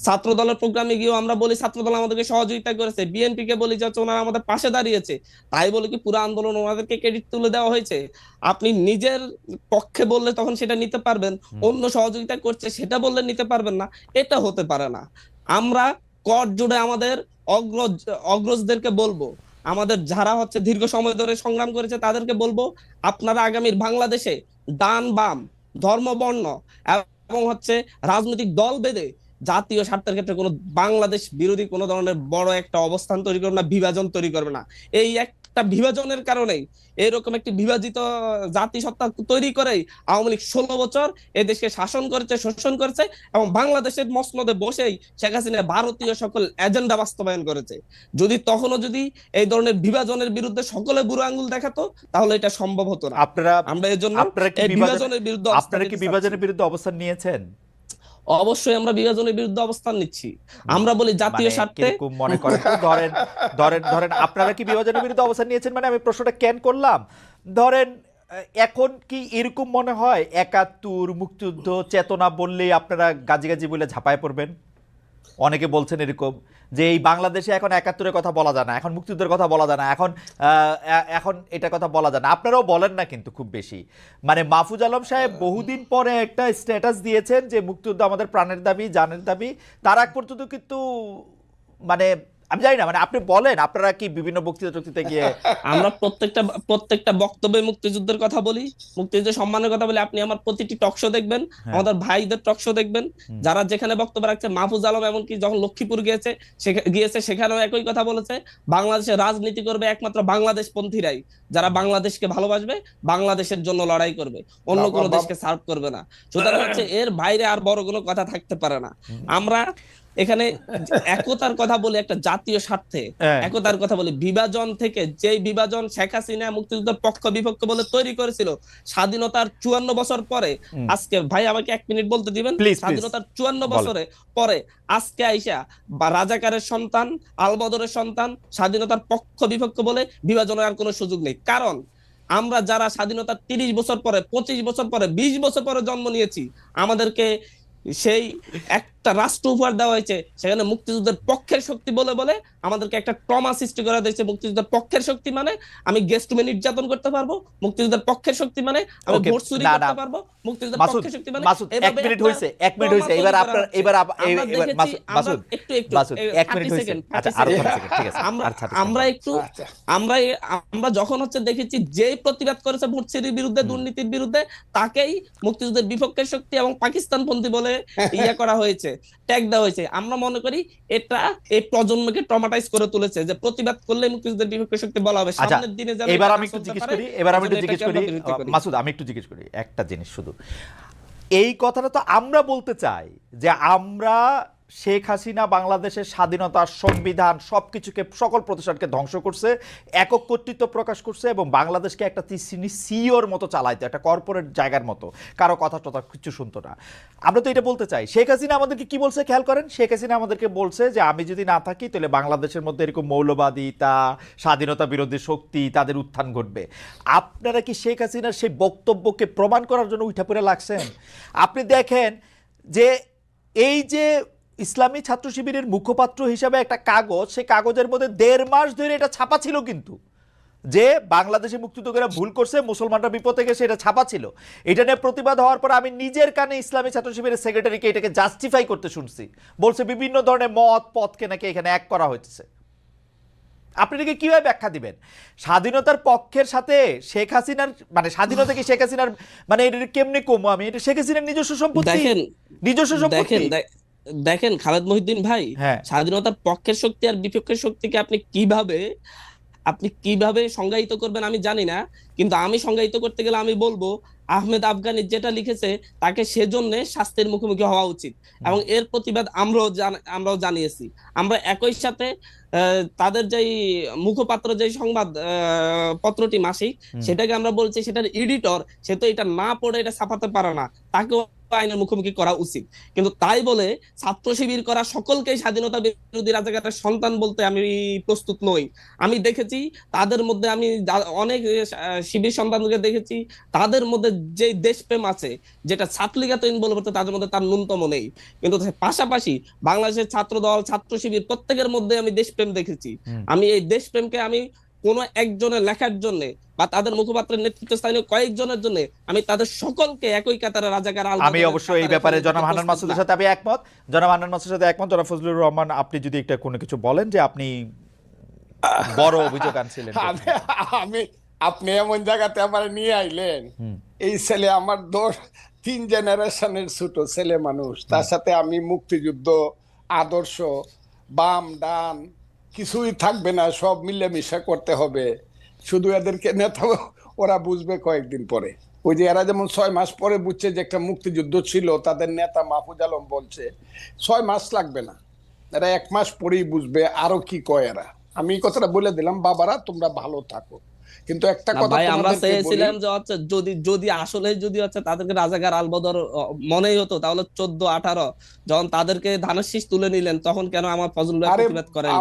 ছাত্র দলের প্রোগ্রামে গিয়েও আমরা বলি ছাত্র দল আমাদেরকে সহযোগিতা করেছে। বিএনপি কে বলি যে হচ্ছে ওনারা আমাদের পাশে দাঁড়িয়েছে। তাই বলে কি পুরো আন্দোলন ওনাদেরকে ক্রেডিট তুলে দেওয়া হয়েছে? আপনি নিজের পক্ষে বললে তখন সেটা নিতে পারবেন, অন্য সহযোগিতা করছে সেটা বললে নিতে পারবেন না, এটা হতে পারে না। আমরা কর জুড়ে আমাদের অগ্রজ অগ্রজদেরকে বলবো, আমাদের যারা হচ্ছে দীর্ঘ সময় ধরে সংগ্রাম করেছে তাদেরকে বলবো, আপনারা আগামীর বাংলাদেশে ডান বাম ধর্ম বর্ণ এবং হচ্ছে রাজনৈতিক দল বেঁধে জাতীয় স্বার্থের ক্ষেত্রে কোনো বাংলাদেশ বিরোধী কোনো ধরনের বড় একটা অবস্থান তৈরি করবে না, বিভাজন তৈরি করবে না। এই একটা বিভাজনের কারণেই, এরকম একটি বিভাজিত জাতিসত্তা তৈরি করেই আওয়ামী লীগ 16 বছর এই দেশকে শাসন করেছে, শোষণ করেছে এবং বাংলাদেশের মসনদে বসেই শেখ হাসিনা ভারতীয় সকল এজেন্ডা বাস্তবায়ন করেছে। যদি তখনও যদি এই ধরনের বিভাজনের বিরুদ্ধে সকলে বুড়ো আঙ্গুল দেখাতো, তাহলে এটা সম্ভব হতো না। আমরা এর জন্য এই বিভাজনের বিরুদ্ধে আপনারা কি বিভাজনের বিরুদ্ধে অবস্থান নিয়েছেন? অবশ্যই আমরা বিভাজনের বিরুদ্ধে অবস্থান নিচ্ছি। আমরা বলি জাতীয় স্বার্থে কিরকম মনে করেন তো, ধরেন ধরেন ধরেন আপনারা কি বিভাজনের বিরুদ্ধে অবস্থান নিয়েছেন, মানে আমি প্রশ্নটা কেন করলাম, ধরেন এখন কি এরকম মনে হয় 71 মুক্তিযুদ্ধ চেতনা বললেই আপনারা গাজি গাজি বলে ঝাঁপায় পড়বেন? অনেকে বলছেন এরকম যে এই বাংলাদেশে এখন 71-এর কথা বলা যায় না, এখন মুক্তিযুদ্ধের কথা বলা যায় না, এখন এটা কথা বলা যায় না। আপনারাও বলেন না কিন্তু খুব বেশি। মানে মাহফুজ আলম সাহেব বহুদিন পরে একটা স্ট্যাটাস দিয়েছেন যে মুক্তিযুদ্ধ আমাদের প্রাণের দাবি, জানের দাবি। তার আগ পর্যন্ত কিন্তু মানে আমি জানি না, মানে আপনি বলেন আপনারা কি বিভিন্ন বক্তৃতা গিয়ে আমরা প্রত্যেকটা বক্তব্যে মুক্তিযুদ্ধের কথা বলি, মুক্তিযুদ্ধের সম্মানের কথা বলি। আপনি আমার প্রতিটি টকশো দেখবেন, আমাদের ভাইদের টকশো দেখবেন, যারা যেখানে বক্তব্য রাখছে। মাহফুজ আলম এমনকি যখন লক্ষ্মীপুর গিয়েছে সেখানেও একই কথা বলেছে, বাংলাদেশে রাজনীতি করবে একমাত্র বাংলাদেশ পন্থীরাই, যারা বাংলাদেশকে ভালোবাসবে, বাংলাদেশের জন্য লড়াই করবে, অন্য কোনো দেশকে সার্ভ করবে না। সুতরাং হচ্ছে এর বাইরে আর বড় কোনো কথা থাকতে পারে না। আমরা এখানে একতার কথা বলি, একটা জাতীয় স্বার্থে একতার কথা বলি। বিভাজন থেকে, যেই বিভাজন শেখ হাসিনা মুক্তিযুদ্ধের পক্ষ বিপক্ষ বলে তৈরি করেছিল, স্বাধীনতার 54 বছর পরে আজকে, ভাই আমাকে 1 মিনিট বলতে দিবেন, স্বাধীনতার 54 বছরে পরে আজকে আইসা বা রাজাকারের সন্তান, আলবদরের সন্তান স্বাধীনতার পক্ষ বিপক্ষ বলে বিভাজনের আর কোনো সুযোগ নেই। কারণ আমরা যারা স্বাধীনতার 30 বছর পরে, 25 বছর পরে, 20 বছর পরে জন্ম নিয়েছি, আমাদেরকে সেই একটা রাষ্ট্র উপহার দেওয়া হয়েছে, সেখানে মুক্তিযুদ্ধের পক্ষের শক্তি বলে বলে আমাদেরকে একটা ট্রমা সৃষ্টি করা হয়েছে। মুক্তিযুদ্ধের পক্ষের শক্তি মানে আমি গেস্ট রুমে নির্যাতন করতে পারবো, মুক্তিযুদ্ধের পক্ষের শক্তি মানে আমি ভোট চুরি করতে পারবো, মুক্তিযুদ্ধের পক্ষের শক্তি মানে মাসুদ 1 মিনিট হইছে, 1 মিনিট হইছে। এবার আপনার এবার মাসুদ একটু 1 মিনিট হইছে। আচ্ছা আর 30 সেকেন্ড, ঠিক আছে। আমরা যখন হচ্ছে দেখেছি যে প্রতিবাদ করেছে ভোট চুরির বিরুদ্ধে, দুর্নীতির বিরুদ্ধে, তাকেই মুক্তিযুদ্ধের বিপক্ষের শক্তি এবং পাকিস্তানপন্থী বলে ইয়া করা হয়েছে, ট্যাগ দেওয়া হয়েছে। আমরা মনে করি এটা এই প্রজন্মকে ট্রমাটাইজ করে তুলেছে, যে প্রতিবাদ করলে মুক্তিযুদ্ধের বিপক্ষে শক্তি বলা হবে। সামনের দিনে যারা এবার আমি একটু জিজ্ঞেস করি মাসুদ, আমি একটু জিজ্ঞেস করি একটা জিনিস শুধু। এই কথাটা তো আমরা বলতে চাই যে আমরা শেখ হাসিনা বাংলাদেশের স্বাধীনতা, সংবিধান সবকিছুকে, সকল প্রতিষ্ঠানকে ধ্বংস করছে, একক কর্তৃত্ব প্রকাশ করছে এবং বাংলাদেশকে একটা সিওর মতো চালাইতো, একটা কর্পোরেট জায়গার মতো, কারো কথা টথা কিছু শুনতো না। আমরা তো এটা বলতে চাই। শেখ হাসিনা আমাদেরকে কি বলছে খেয়াল করেন, শেখ হাসিনা আমাদেরকে বলছে যে আমি যদি না থাকি তাহলে বাংলাদেশের মধ্যে এরকম মৌলবাদিতা, স্বাধীনতা বিরোধী শক্তি, তাদের উত্থান ঘটবে। আপনারা কি শেখ হাসিনার সেই বক্তব্যকে প্রমাণ করার জন্য উঠা পড়ে লাগছেন? আপনি দেখেন যে এই যে ইসলামী ছাত্র শিবিরের মুখপাত্র হিসাবে একটা কাগজ, সেই কাগজের মধ্যে 1.5 মাস ধরে এটা ছাপা ছিল, কিন্তু যে বাংলাদেশে মুক্তিযুদ্ধেরা ভুল করছে, মুসলমানরা বিপদে গেছে, এটা ছাপা ছিল। এটা নিয়ে প্রতিবাদ হওয়ার পর আমি নিজের কানে ইসলামী ছাত্র শিবিরের সেক্রেটারিকে এটাকে জাস্টিফাই করতে শুনছি, বলছে বিভিন্ন ধরনের মত পথকে নাকি এখানে এক করা হয়েছে। আপনি এটাকে কিভাবে ব্যাখ্যা দিবেন? স্বাধীনতার পক্ষের সাথে শেখ হাসিনার, মানে স্বাধীনতা কি শেখ হাসিনার, মানে এটা কেমনে কমো আমি, এটা শেখ হাসিনার নিজস্ব সম্পত্তি, নিজস্ব সম্পত্তি। দেখেন খালেদ মহিউদ্দিন ভাই, স্বাধীনতার পক্ষের শক্তি আর বিপক্ষের শক্তিকে আপনি কিভাবে সংজ্ঞায়িত করবেন আমি জানি না, কিন্তু আমি সংজ্ঞায়িত করতে গেলে আমি বলবো আহমেদ আফগানি যেটা লিখেছে তাকে সেজন্য শাস্তির মুখোমুখি হওয়া উচিত, এবং এর প্রতিবাদ আমরাও জানিয়েছি। আমরা একই সাথে তাদের যেই মুখপাত্র, যে সংবাদ পত্রটি মাসিক, সেটাকে আমরা বলছি সেটার এডিটর, সে তো এটা না পড়ে এটা ছাপাতে পারে না, তাকেও আইনের মুখোমুখি করা উচিত, কিন্তু তাই বলে ছাত্র শিবির করা সকলকেই স্বাধীনতা বিরোধী রাজাকারের সন্তান বলতে আমি প্রস্তুত নই। আমি দেখেছি তাদের মধ্যে, আমি অনেক শিবির সন্তানকে দেখেছি, তাদের মধ্যে যে দেশপ্রেম আছে, যেটা ছাত্রলীগ এত ইনভলভ হতো তাদের মধ্যে তার ন্যূনতম নেই। কিন্তু পাশাপাশি বাংলাদেশের ছাত্র দল, ছাত্র শিবির প্রত্যেকের মধ্যে আমি দেশপ্রেম দেখেছি। আমি এই দেশপ্রেমকে আমি কোন একজনের লেখার জন্য বা তাদের মুখপাত্রের নেতৃত্বস্থানীয় কয়েকজনের জন্য আমি তাদের সকলকে একই কাতারে রাজাকার আমি অবশ্যই এই ব্যাপারে জনাব হান্নান মাসুদের সাথে আমি একমত। জনাব হান্নান মাসুদের সাথে একমত। জনাব ফজলুর রহমান, আপনি যদি একটা কোনো কিছু বলেন যে আপনি বড় অভিযোগ আনছিলেন। আমি আপনি এমন জায়গাতে আমার নিয়ে আইলেন, এই ছেলে আমার 3 জেনারেশনের ছোট ছেলে মানুষ, তার সাথে আমি মুক্তিযুদ্ধ আদর্শ বাম ডান কিছুই থাকবে না, সব মিলেমিশে করতে হবে। শুধু এদেরকে নেতা ওরা বুঝবে কয়েকদিন পরে। ওই যে এরা যেমন 6 মাস পরে বুঝছে যে একটা মুক্তিযুদ্ধ ছিল, তাদের নেতা মাহফুজ আলম বলছে 6 মাস লাগবে না, এরা 1 মাস পরেই বুঝবে আরো কি কয় এরা। আমি এই কথাটা বলে দিলাম, বাবারা তোমরা ভালো থাকো। কিন্তু একটা কথা ভাই, আমরা তোমাদেরকে বলি, চেয়েছিলাম যে হচ্ছে যদি যদি আসলে যদি হচ্ছে তাদেরকে রাজাকার আলবদর মনেই হতো, তাহলে 14-18 যখন তাদেরকে ধানের শীষ তুলে নিলেন, তখন কেন আমার ফজলুল ভাই আরে প্রতিবাদ করেন?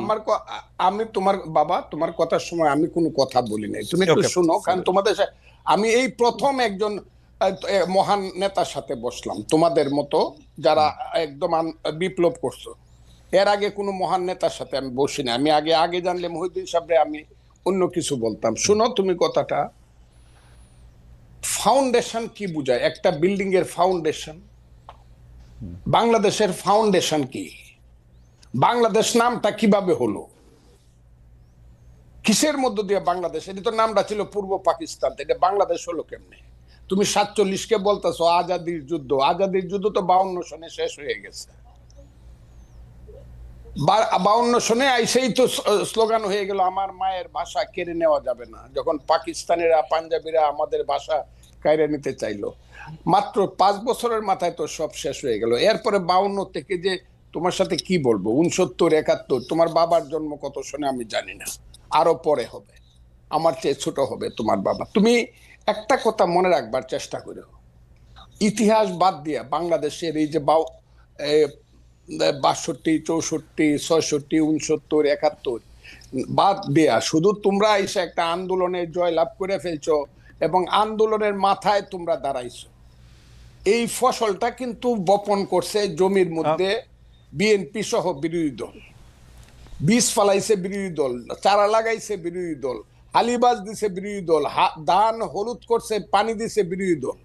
আমি তোমার বাবা, তোমার কথার সময় আমি কোনো কথা বলি নাই, তুমি একটু শুনো। কারণ তোমাদের আমি এই প্রথম একজন মহান নেতার সাথে বসলাম তোমাদের মতো, যারা একদম বিপ্লব করছো। এর আগে কোনো মহান নেতার সাথে আমি বসি না। আমি আগে জানলে মহিউদ্দিন সাহেবরে আমি অন্য কিছু বলতাম। শুনো তুমি কথাটা, ফাউন্ডেশন কি বুঝায়? একটা বিল্ডিং এর ফাউন্ডেশন, বাংলাদেশের ফাউন্ডেশন কি? বাংলাদেশ নামটা কিভাবে হলো? কিসের মধ্য দিয়ে বাংলাদেশ? এটা তো নামটা ছিল পূর্ব পাকিস্তান, এটা বাংলাদেশ হলো কেমনে? তুমি 47-কে বলতেছো আজাদির যুদ্ধ। আজাদির যুদ্ধ তো 52 সনে শেষ হয়ে গেছে। 52 সনে আইসেই তো স্লোগান হয়ে গেল আমার মায়ের ভাষা কেড়ে নেওয়া যাবে না, যখন পাকিস্তানিরা পাঞ্জাবিরা আমাদের ভাষা কেড়ে নিতে চাইলো। মাত্র 5 বছরের মাথায় তো সব শেষ হয়ে গেল। এরপরে 52 থেকে যে তোমার সাথে কি বলবো, 69, 71, তোমার বাবার জন্ম কত সনে আমি জানি না, আরো পরে হবে, আমার চেয়ে ছোট হবে তোমার বাবা। তুমি একটা কথা মনে রাখবার চেষ্টা করো, ইতিহাস বাদ দিয়া বাংলাদেশের এই যে 62, 64, 66, 69, 71 বাদ দেয়া শুধু তোমরা এসে একটা আন্দোলনে জয়লাভ করে ফেলছো এবং আন্দোলনের মাথায় তোমরা দাঁড়াইছো। এই ফসলটা কিন্তু বপন করছে জমির মধ্যে বিএনপি সহ বিরোধী দল। বীজ ফালাইছে বিরোধী দল, চারা লাগাইছে বিরোধী দল, হালিবাজ দিছে বিরোধী দল, ধান হলুদ করছে, পানি দিছে বিরোধী দল।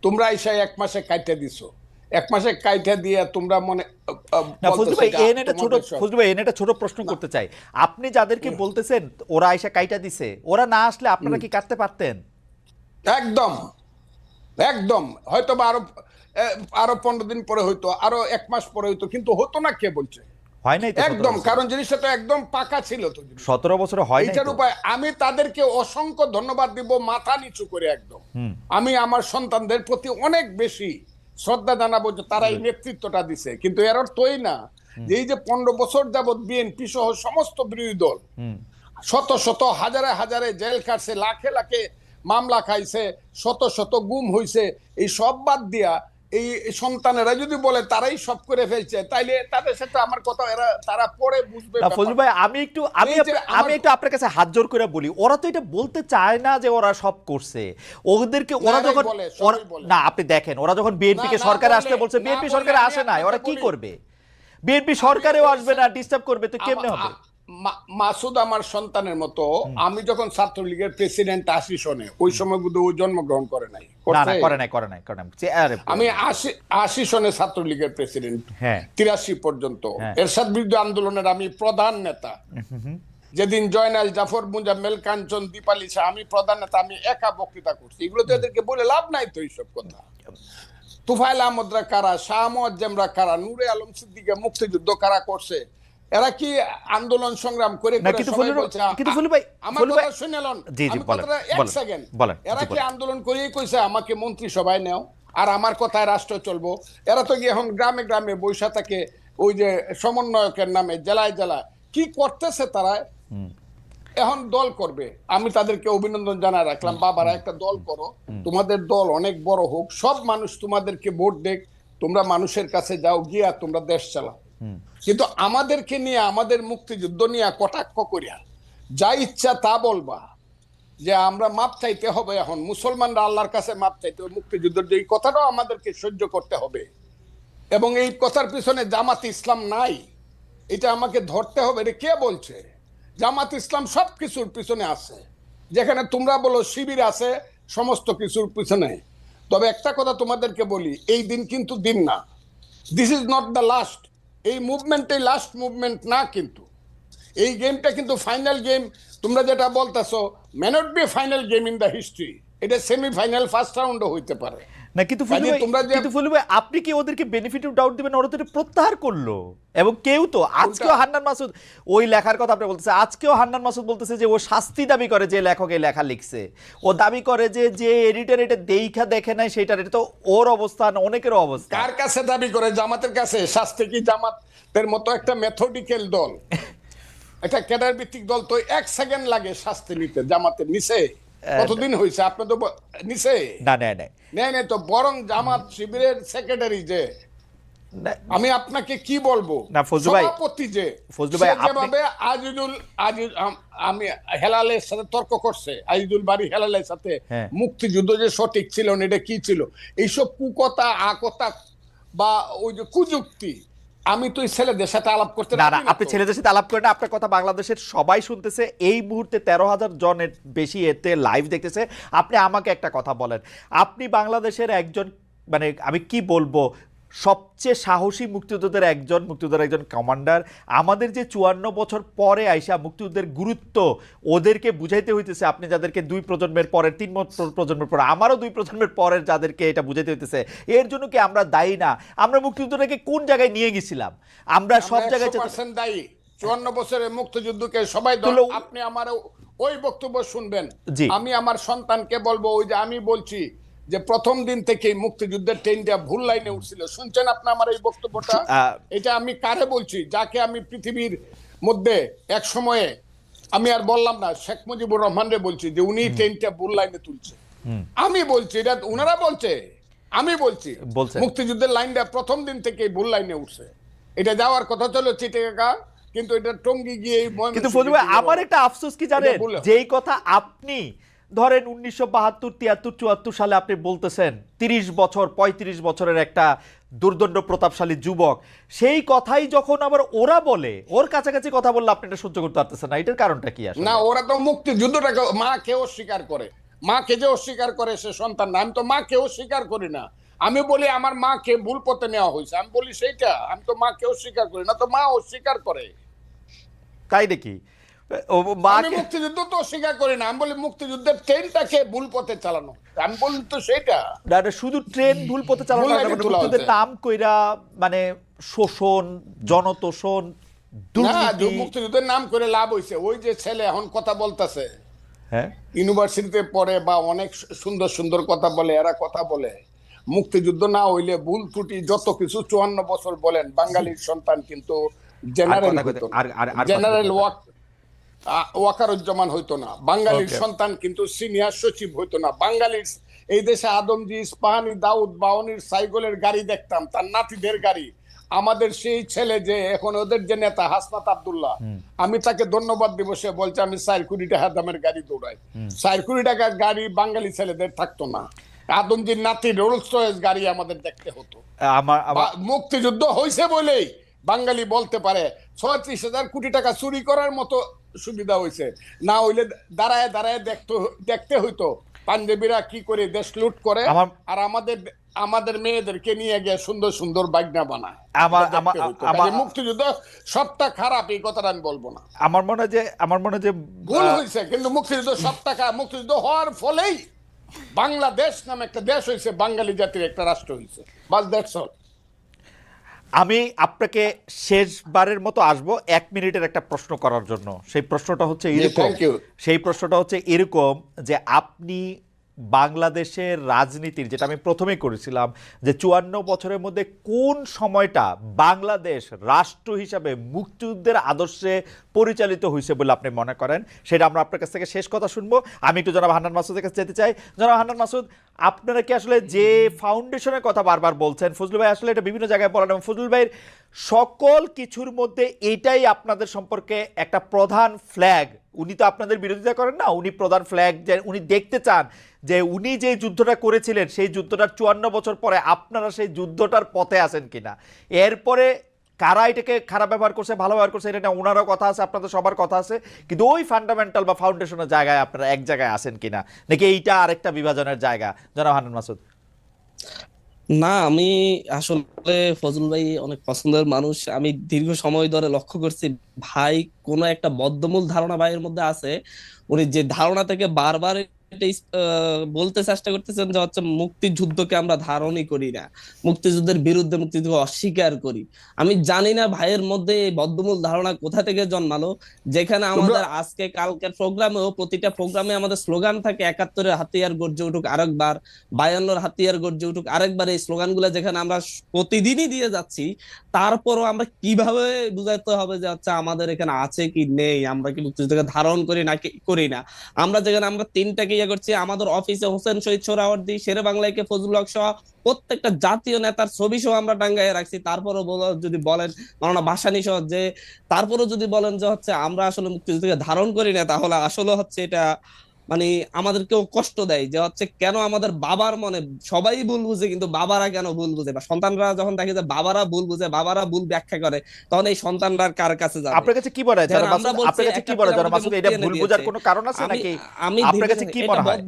তোমরা এসে 1 মাসে কাইটা দিছো। 1 মাসে কাইটা দিয়ে তোমরা মনে ফজলু ভাই, একটা ছোট প্রশ্ন করতে চাই। আপনি যাদেরকে বলতেছেন ওরা এসে কাইটা দিছে, ওরা না আসলে আপনারা কি কাটতে পারতেন? একদম একদম, হয়তো বা আরো 15 দিন পরে হইতো, আরো 1 মাস পরে হইতো, কিন্তু হতো না। কে বলছে হয় নাই? একদম, কারণ জিনিসটা তো একদম পাকা ছিল তো। 17 বছরে হয় নাই। এইটার উপায় আমি তাদেরকে অসংখ্য ধন্যবাদ দিব, মাথা নিচু করে একদম। আমি আমার সন্তানদের প্রতি অনেক বেশি শ্রদ্ধা জানাবো যে তারা এই নেতৃত্বটা দিছে। কিন্তু এর অর্থই না যে এই যে 15 বছর যাবৎ বিএনপি সহ সমস্ত বিরোধী দল শত শত হাজারে হাজারে জেল কাটছে, লাখে লাখে মামলা খাইছে, শত শত গুম হইছে, এই সব বাদ দিয়া এই সন্তানেরা যদি বলে তারাই সব করে ফেলছে, তাইলে তাদের সাথে আমার কথা তারা পরে বুঝবে। ফজলু ভাই, আমি একটু আপনার কাছে হাত জোর করে বলি, ওরা তো এটা বলতে চায় না যে ওরা সব করছে। ওদেরকে ওরা যখন না, আপনি দেখেন, ওরা যখন বিএনপি কে সরকারে আসতে বলছে, বিএনপি সরকারে আসে না, ওরা কি করবে? বিএনপি সরকারেও আসবে না, ডিস্টার্ব করবে, তো কেমনে হবে? মাসুদ আমার সন্তানের মতো। আমি যখন ছাত্রলীগের প্রেসিডেন্ট 80 সনে, ওই সময় বুধ ও জন্মগ্রহণ করে নাই। আমি 80 সনে ছাত্রলীগের প্রেসিডেন্ট, 83 পর্যন্ত এরশাদ বিরুদ্ধে আন্দোলনের আমি প্রধান নেতা। যেদিন জয়নাল, জাফর, মুজাম্মেল, কাঞ্চন, দীপালি শাহ, আমি প্রধান নেতা, আমি একা বক্তৃতা করছি। এগুলো তো এদেরকে বলে লাভ নাই তো এইসব কথা। তুফাইল আহমদরা কারা, শাহ মুয়াজ্জেমরা কারা, নূরে আলম সিদ্দিকে মুক্তিযুদ্ধ কারা করছে? এরা কি আন্দোলন সংগ্রাম করে এরা কি আন্দোলন করেই কইছে আমাকে মন্ত্রিসভায় নেও আর আমার কথায় রাষ্ট্র চলবো? এরা তো এখন গ্রামে গ্রামে বৈশা থাকে, ওই যে সমন্বয়কের নামে জেলায় জেলায় কি করতেছে তারা। এখন দল করবে, আমি তাদেরকে অভিনন্দন জানাই রাখলাম, বাবারা একটা দল করো, তোমাদের দল অনেক বড় হোক, সব মানুষ তোমাদেরকে ভোট দেখ, তোমরা মানুষের কাছে যাও, গিয়া তোমরা দেশ চালাও। কিন্তু আমাদেরকে নিয়ে, আমাদের মুক্তিযুদ্ধ নিয়ে কটাক্ষ করিয়া যা ইচ্ছা তা বলবা, যে আমরা মাপ চাইতে হবে, এখন মুসলমানরা আল্লাহর কাছে মাপ চাইতে হবে মুক্তিযুদ্ধের, যে এই কথাটাও আমাদেরকে সহ্য করতে হবে, এবং এই কথার পিছনে জামাত ইসলাম নাই, এটা আমাকে ধরতে হবে। এটা কে বলছে? জামাত ইসলাম সব কিছুর পিছনে আছে, যেখানে তোমরা বলো শিবির আছে সমস্ত কিছুর পিছনে। তবে একটা কথা তোমাদেরকে বলি, এই দিন কিন্তু দিন না, this is not the last, এই মুভমেন্টই লাস্ট মুভমেন্ট না, কিন্তু এই গেমটা কিন্তু ফাইনাল গেম। তোমরা যেটা বলতেছো may not be final game in the history, এটা সেমিফাইনাল ফার্স্ট রাউন্ডও হইতে পারে না। কিন্তু ফজলু ভাই আপনি কি ওদেরকে বেনিফিট অফ ডাউট দিবেন? ওরা তো এটা প্রত্যাহার করলো, এবং কেউ তো আজকেও হান্নান মাসুদ ওই লেখার কথা আপনি বলতেছে, আজকেও হান্নান মাসুদ বলতেছে যে ও শাস্তি দাবি করে, যে লেখক এই লেখা লিখছে, ও দাবি করে যে যে এডিটর এটা দেখা দেখে নাই সেটার, এটা তো ওর অবস্থান, অনেকেরও অবস্থা। কার কাছে দাবি করে? জামাতের কাছে। শাস্তি কি জামাতের মতো একটা মেথডিক্যাল দল, একটা ক্যাডার ভিত্তিক দল, তো 1 সেকেন্ড লাগে শাস্তি নিতে, জামাতের নিচে কতদিন হয়েছে? আপনি তো নিচে না নেই তো, বরং জামাত শিবিরের সেক্রেটারি যে, আমি আপনাকে কি বলবো, না ফজলু ভাই, সভাপতি যে, ফজলু ভাই যেভাবে আমি হেলালের সাথে তর্ক করছে, আজিজুল বাড়ি হেলালের সাথে, মুক্তিযুদ্ধ যে সঠিক ছিল না, এটা কি ছিল, এইসব কুকথা আকথা বা ওই যে কুযুক্তি, আমি তো এই ছেলেদের সাথে আলাপ করতে না। আপনি ছেলেদের সাথে আলাপ করেন না, আপনার কথা বাংলাদেশের সবাই শুনতেছে, এই মুহূর্তে 13,000 জনের বেশি এতে লাইভ দেখতেছে। আপনি আমাকে একটা কথা বলেন, আপনি বাংলাদেশের একজন, মানে আমি কি বলবো, সবচেয়ে সাহসী মুক্তিযোদ্ধাদের একজন কমান্ডার, আমাদের যে 54 বছর পরে আইসা মুক্তিযুদ্ধের গুরুত্ব ওদেরকে বুঝাইতে হইতেছে, আপনি যাদেরকে 2 প্রজন্মের পরের, 3 প্রজন্মের পরে, আমারও 2 প্রজন্মের পরের যাদেরকে এটা বুঝাইতে হইতেছে, এর জন্য কি আমরা দায়ী না? আমরা মুক্তিযুদ্ধটাকে কোন জায়গায় নিয়ে গেছিলাম? আমরা সব জায়গায় দায়ী। 54 বছরের মুক্তিযুদ্ধকে সবাই, আপনি আমার ওই বক্তব্য শুনবেন, আমি আমার সন্তানকে বলবো, ওই যে আমি বলছি যে প্রথম দিন থেকেই মুক্তিযুদ্ধের ট্রেনটা ভুল লাইনে উঠছিল, শুনছেন আপনি আমার এই বক্তব্যটা? এটা আমি কারে বলছি? যাকে আমি পৃথিবীর মধ্যে এক সময়ে, আমি আর বললাম না, শেখ মুজিবুর রহমানরে বলছি যে উনি ট্রেনটা ভুল লাইনে তুলছে। আমি বলছি, এটা উনারা বলছে, আমি বলছি মুক্তিযুদ্ধের লাইনটা প্রথম দিন থেকেই ভুল লাইনে উঠছে, এটা যাওয়ার কথা ছিল চিটাগাং, কিন্তু এটা টঙ্গী গিয়ে। কিন্তু ফজলু ভাই আমার একটা আফসোস কি জানেন, যেই কথা আপনি ধরেন 1972, 73, 74 সালে আপনি বলতেছেন, 30 বছর 35 বছরের একটা দুর্দণ্ড প্রতাপশালী যুবক, সেই কথাই যখন আবার ওরা বলে, ওর কাছাকাছি কথা বললে আপনি এটা সহ্য করতে পারতেছেন না, এটার কারণটা কি? আসলে না, ওরা তো মুক্তিযুদ্ধটাকে মাকে অস্বীকার করে, মাকে যে অস্বীকার করে সে সন্তান না। আমি তো মাকে অস্বীকার করি না, আমি বলি আমার মাকে ভুল পথে নেওয়া হয়েছে, আমি বলি সেইটা। আমি তো মাকে অস্বীকার করি না, তো মা অস্বীকার করে, তাই নাকি? আমি মুক্তিযুদ্ধ তো অস্বীকার করি না, আমি বলি মুক্তিযুদ্ধের ট্রেনটাকে ভুল পথে চালানো, আমি বলি তো সেটা না। শুধু ট্রেন ভুল পথে চালানো না, মুক্তিযুদ্ধের নাম কইরা মানে শোষণ, জনতোষণ, দুর্নীতি। মুক্তিযুদ্ধের নাম করে লাভ হইছে। ওই যে ছেলে এখন কথা বলতেছে, ইউনিভার্সিটিতে পড়ে বা অনেক সুন্দর সুন্দর কথা বলে, এরা কথা বলে মুক্তিযুদ্ধ না হইলে ভুল ত্রুটি যত কিছু 54 বছর বলেন, বাঙালির সন্তান কিন্তু জেনারেল ওয়াকারুজ্জামান হইতো না, বাঙালির সন্তান কিন্তু সিনিয়র সচিব হইতো না, বাঙালির এই দেশে আদমজি, ইস্পাহানি, দাউদ, বাউনির সাইকেলের গাড়ি দেখতাম, তার নাতিদের গাড়ি। আমাদের সেই ছেলে যে এখন ওদের যে নেতা হাসনাত আব্দুল্লাহ, আমি তাকে ধন্যবাদ দিব, সে বলছে আমি 4 কোটি টাকা দামের গাড়ি দৌড়াই। 4 কোটি টাকার গাড়ি বাঙালি ছেলেদের থাকতো না, আদমজির নাতি রোলস রয়েস গাড়ি আমাদের দেখতে হতো। মুক্তিযুদ্ধ হয়েছে বলেই বাঙালি বলতে পারে 36,000 কোটি টাকা চুরি করার মতো সুবিধা হয়েছে, না হইলে দাঁড়ায় দাঁড়ায় দেখতে হইতো পাঞ্জাবিরা কি করে দেশ লুট করে, আর আমাদের মেয়েদেরকে নিয়ে গিয়ে সুন্দর সুন্দর বাগনা বানায়। মুক্তিযুদ্ধ সবটা খারাপ এই কথাটা আমি বলবো না, আমার মনে হয় যে ভুল হয়েছে, কিন্তু মুক্তিযুদ্ধ সবটা খারাপ। মুক্তিযুদ্ধ হওয়ার ফলেই বাংলাদেশ নামে একটা দেশ হয়েছে, বাঙালি জাতির একটা রাষ্ট্র হয়েছে, বাস দ্যাটস অল। আমি আপনাকে শেষবারের মতো আসবো 1 মিনিটের একটা প্রশ্ন করার জন্য। সেই প্রশ্নটা হচ্ছে এরকম যে আপনি বাংলাদেশের রাজনীতির, যেটা আমি প্রথমেই করেছিলাম, যে 54 বছরের মধ্যে কোন সময়টা বাংলাদেশ রাষ্ট্র হিসাবে মুক্তিযুদ্ধের আদর্শে পরিচালিত হয়েছে বলে আপনি মনে করেন, সেটা আমরা আপনার কাছ থেকে শেষ কথা শুনবো। আমি একটু জনাব হান্নান মাসুদের কাছে যেতে চাই। জনাব হান্নান মাসুদ, আপনারা কি আসলে যে ফাউন্ডেশনের কথা বারবার বলছেন, ফজলুল ভাই আসলে এটা বিভিন্ন জায়গায় বলেন, এবং ফজলুল ভাইয়ের সকল কিছুর মধ্যে এটাই আপনাদের সম্পর্কে একটা প্রধান ফ্ল্যাগ, উনি তো আপনাদের বিরোধিতা করেন না, উনি প্রধান ফ্ল্যাগ যে উনি দেখতে চান যে উনি যে যুদ্ধটা করেছিলেন সেই যুদ্ধটার 54 বছর পরে আপনারা সেই যুদ্ধটার পথে আছেন কিনা। এরপরে কারা এটাকে খারাপ ব্যবহার করছে, ভালো ব্যবহার করছে, এটা ওনারও কথা আছে, আপনাদের সবার কথা আছে, কিন্তু ওই ফান্ডামেন্টাল বা ফাউন্ডেশনের জায়গায় আপনারা এক জায়গায় আছেন কিনা, নাকি এইটা আরেকটা বিভাজনের জায়গা? জনাব হান্নান মাসুদ। না, আমি আসলে ফজল ভাই অনেক পছন্দের মানুষ। আমি দীর্ঘ সময় ধরে লক্ষ্য করছি ভাই কোনো একটা বদ্ধমূল ধারণা ভাইয়ের মধ্যে আছে। উনি যে ধারণা থেকে বারবার এটা বলতে চেষ্টা করতেছেন যে হচ্ছে মুক্তিযুদ্ধকে আমরা ধারণই করি না, মুক্তিযুদ্ধের বিরুদ্ধে, মুক্তিযুদ্ধ অস্বীকার করি। আমি জানি না ভাইয়ের মধ্যে এই বদ্ধমূল ধারণা কোথা থেকে জন্মালো, যেখানে আমাদের আজকে কালকের প্রোগ্রামেও প্রতিটা প্রোগ্রামে আমাদের স্লোগান থাকে 71-এর হাতিয়ার গর্জে উঠুক আরেকবার, 52-এর হাতিয়ার গর্জে উঠুক আরেকবার। এই স্লোগানগুলো যেখানে আমরা প্রতিদিনই দিয়ে যাচ্ছি, তারপরও আমরা কিভাবে বুঝাইতে হবে যে হচ্ছে আমাদের এখানে আছে কি নেই, আমরা কি মুক্তিযুদ্ধকে ধারণ করি না কি করি না। আমরা যেখানে আমরা তিনটাকে ইয়ে করছি, আমাদের অফিসে হোসেন শহীদ সোহরাওয়ার্দী, শেরে বাংলাকে ফজলুল হক সহ প্রত্যেকটা জাতীয় নেতার ছবি সহ আমরা টাঙ্গাইয়ে রাখছি। তারপরও যদি বলেন মাওলানা ভাসানী সহ, যে তারপরও যদি বলেন যে হচ্ছে আমরা আসলে মুক্তিযুদ্ধকে ধারণ করি না, তাহলে আসলে হচ্ছে এটা মানে আমাদেরকেও কষ্ট দেয় যে হচ্ছে কেন আমাদের বাবার মনে সবাই ভুল বুঝে, কিন্তু বাবারা কেন ভুল বুঝে, বা সন্তানরা যখন দেখে যে বাবারা ভুল বুঝে, বাবারা ভুল ব্যাখ্যা করে, তখন এই সন্তানরা কার কাছে যাবে? আপনার কাছে কি মনে হয় জনাব মাসুদ, আপনার কাছে কি মনে হয় জনাব মাসুদ, এটা ভুল বোঝার কোনো কারণ আছে নাকি? আমি আপনার কাছে কি মনে হয়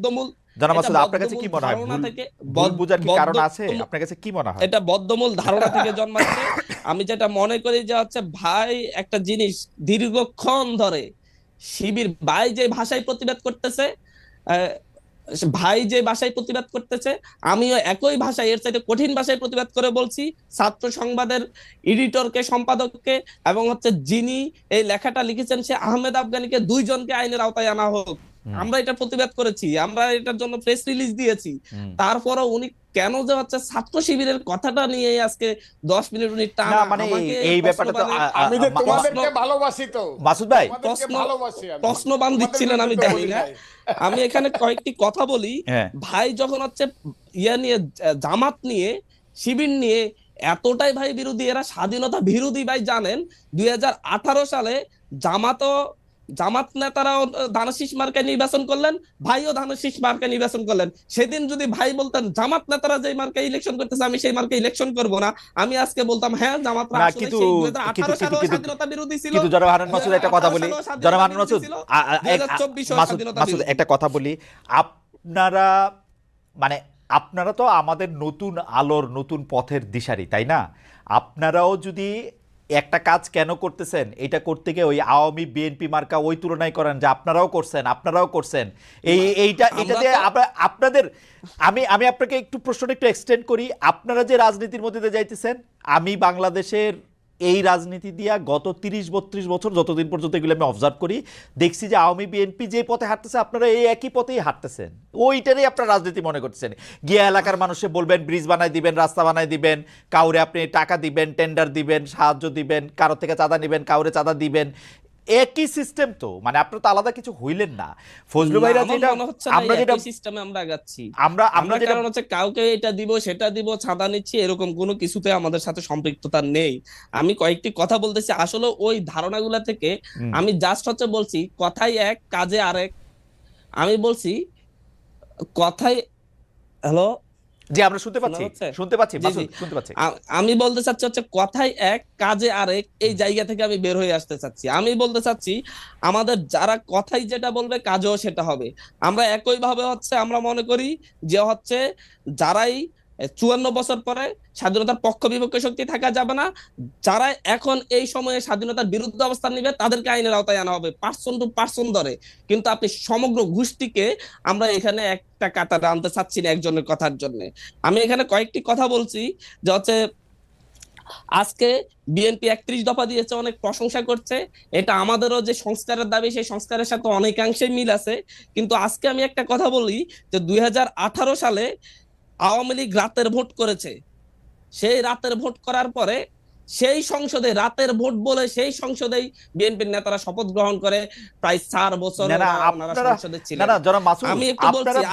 জনাব মাসুদ, আপনার কাছে কি মনে হয় ভুল বোঝার কি কারণ আছে? আপনার কাছে কি মনে হয়? এটা বদ্ধমূল ধারণা থেকে জন্মাচ্ছে। আমি যেটা মনে করি যে হচ্ছে ভাই একটা জিনিস দীর্ঘক্ষণ ধরে শিবির ভাই যে ভাষায় প্রতিবাদ করতেছে, ভাই যে ভাষায় প্রতিবাদ করতেছে, আমিও একই ভাষায় এর চাইতে কঠিন ভাষায় প্রতিবাদ করে বলছি। ছাত্র সংবাদের এডিটরকে, সম্পাদককে, এবং হচ্ছে যিনি এই লেখাটা লিখেছেন সে আহমেদ আফগানিকে, দুইজনকে আইনের আওতায় আনা হোক। আমরা এটা প্রতিবাদ করেছি, আমরা এটার জন্য প্রেস রিলিজ দিয়েছি। তারপরও উনি কেন যে হচ্ছে ছাত্র শিবিরের কথাটা নিয়ে আজকে 10 মিনিট উনি টানা, মানে এই ব্যাপারটা তো আমি যে তোমাদেরকে ভালোবাসি তো মাসুদ ভাই, প্রশ্ন বান দিচ্ছিলেন আমি জানি না। আমি এখানে কয়েকটি কথা বলি। ভাই যখন হচ্ছে ইয়া নিয়ে, জামাত নিয়ে, শিবির নিয়ে এতটাই ভাই বিরোধী, এরা স্বাধীনতা বিরোধী ভাই জানেন। 2018 সালে জামাত নেতারাও ধানশীষ মার্কায় নির্বাচন করলেন, ভাইও ধানশীষ মার্কায় নির্বাচন করলেন। সেদিন যদি ভাই বলতেন জামাত নেতারা যে মার্কায় ইলেকশন করতেছে আমি সেই মার্কায় ইলেকশন করব না, আমি আজকে বলতাম হ্যাঁ জামাতরা আসলে সেই 2018 সালেও স্বাধীনতা বিরোধী ছিল। কিন্তু জনাব হান্নান মাসুদ একটা কথা বলি, জনাব হান্নান মাসুদ, 2024 মাসুদ একটা কথা বলি, আপনারা মানে আপনারা তো আমাদের নতুন আলোর, নতুন পথের দিশারি, তাই না? আপনারাও যদি একটা কাজ কেন করতেছেন, এটা করতে গিয়ে ওই আওয়ামী বিএনপি মার্কা ওই তুলনায় করেন যে আপনারাও করছেন এইটা দিয়ে আপনাদের আমি আপনাকে একটু প্রশ্নটা একটু এক্সটেন্ড করি। আপনারা যে রাজনীতির মধ্যে দিয়ে যাইতেছেন, আমি বাংলাদেশের এই রাজনীতি দিয়া গত 30-32 বছর যতদিন পর্যন্ত এগুলো আমি অবজার্ভ করি, দেখছি যে আওয়ামী বিএনপি যে পথে হাঁটতেছে আপনারা এই একই পথেই হাঁটতেছেন, ওইটারই আপনারা রাজনীতি মনে করতেছেন। গিয়ে এলাকার মানুষে বলবেন ব্রিজ বানাই দিবেন, রাস্তা বানাই দিবেন, কাউরে আপনি টাকা দিবেন, টেন্ডার দিবেন, সাহায্য দিবেন, কারো থেকে চাঁদা নেবেন, কাউরে চাঁদা দিবেন, একই সিস্টেম তো। মানে আপনারা তো আলাদা কিছু হইলেন না। ফজলু ভাইরা যেটা আমরা যেটা সিস্টেমে আমরা আগাচ্ছি, আমরা যেটা কারণ হচ্ছে কাউকে এটা দিব সেটা দিব, চাঁদা নিচ্ছি, এরকম কোনো কিছুতে আমাদের সাথে সম্পৃক্ততা নেই। আমি কয়েকটি কথা বলতেছি, আসলে ওই ধারণাগুলা থেকে আমি জাস্ট হচ্ছে বলছি কথাই এক কাজে আরেক। আমি বলছি কথাই, হ্যালো জি, আমরা শুনতে পাচ্ছি। আমি বলতে চাচ্ছি হচ্ছে কথাই এক কাজে আরেক, এই জায়গা থেকে আমি বের হয়ে আসতে চাচ্ছি। আমি বলতে চাচ্ছি আমাদের যারা কথাই যেটা বলবে কাজেও সেটা হবে। আমরা একই ভাবে হচ্ছে আমরা মনে করি যে হচ্ছে যারাই 54 বছর পরে স্বাধীনতার পক্ষ বিপক্ষ শক্তি থাকা যাবে না, যারা এখন এই সময়ে স্বাধীনতার বিরুদ্ধে অবস্থান নিবে তাদেরকে আইনের আওতায় আনা হবে, পার্সন টু পার্সন ধরে। কিন্তু আপনি সমগ্র গোষ্ঠীকে আমরা এখানে একটা কাতারে আনতে চাচ্ছি না একজনের কথার জন্য। আমি এখানে কয়েকটি কথা বলছি যে হচ্ছে আজকে বিএনপি 31 দফা দিয়েছে, অনেক প্রশংসা করছে, এটা আমাদেরও যে সংস্কারের দাবি সেই সংস্কারের সাথে অনেকাংশে মিল আছে। কিন্তু আজকে আমি একটা কথা বলি যে 2018 সালে আওয়ামী লীগ রাতের ভোট করেছে, সেই রাতের ভোট করার পরে সেই সংসদে রাতের ভোট বলে সেই সংসদেই বিএনপির নেতারা শপথ গ্রহণ করে প্রায় 4 বছর না না ওনারা আপনারা সংসদে না ছিলেন। না জনাব মাসুদ, আমি একটু বলছি,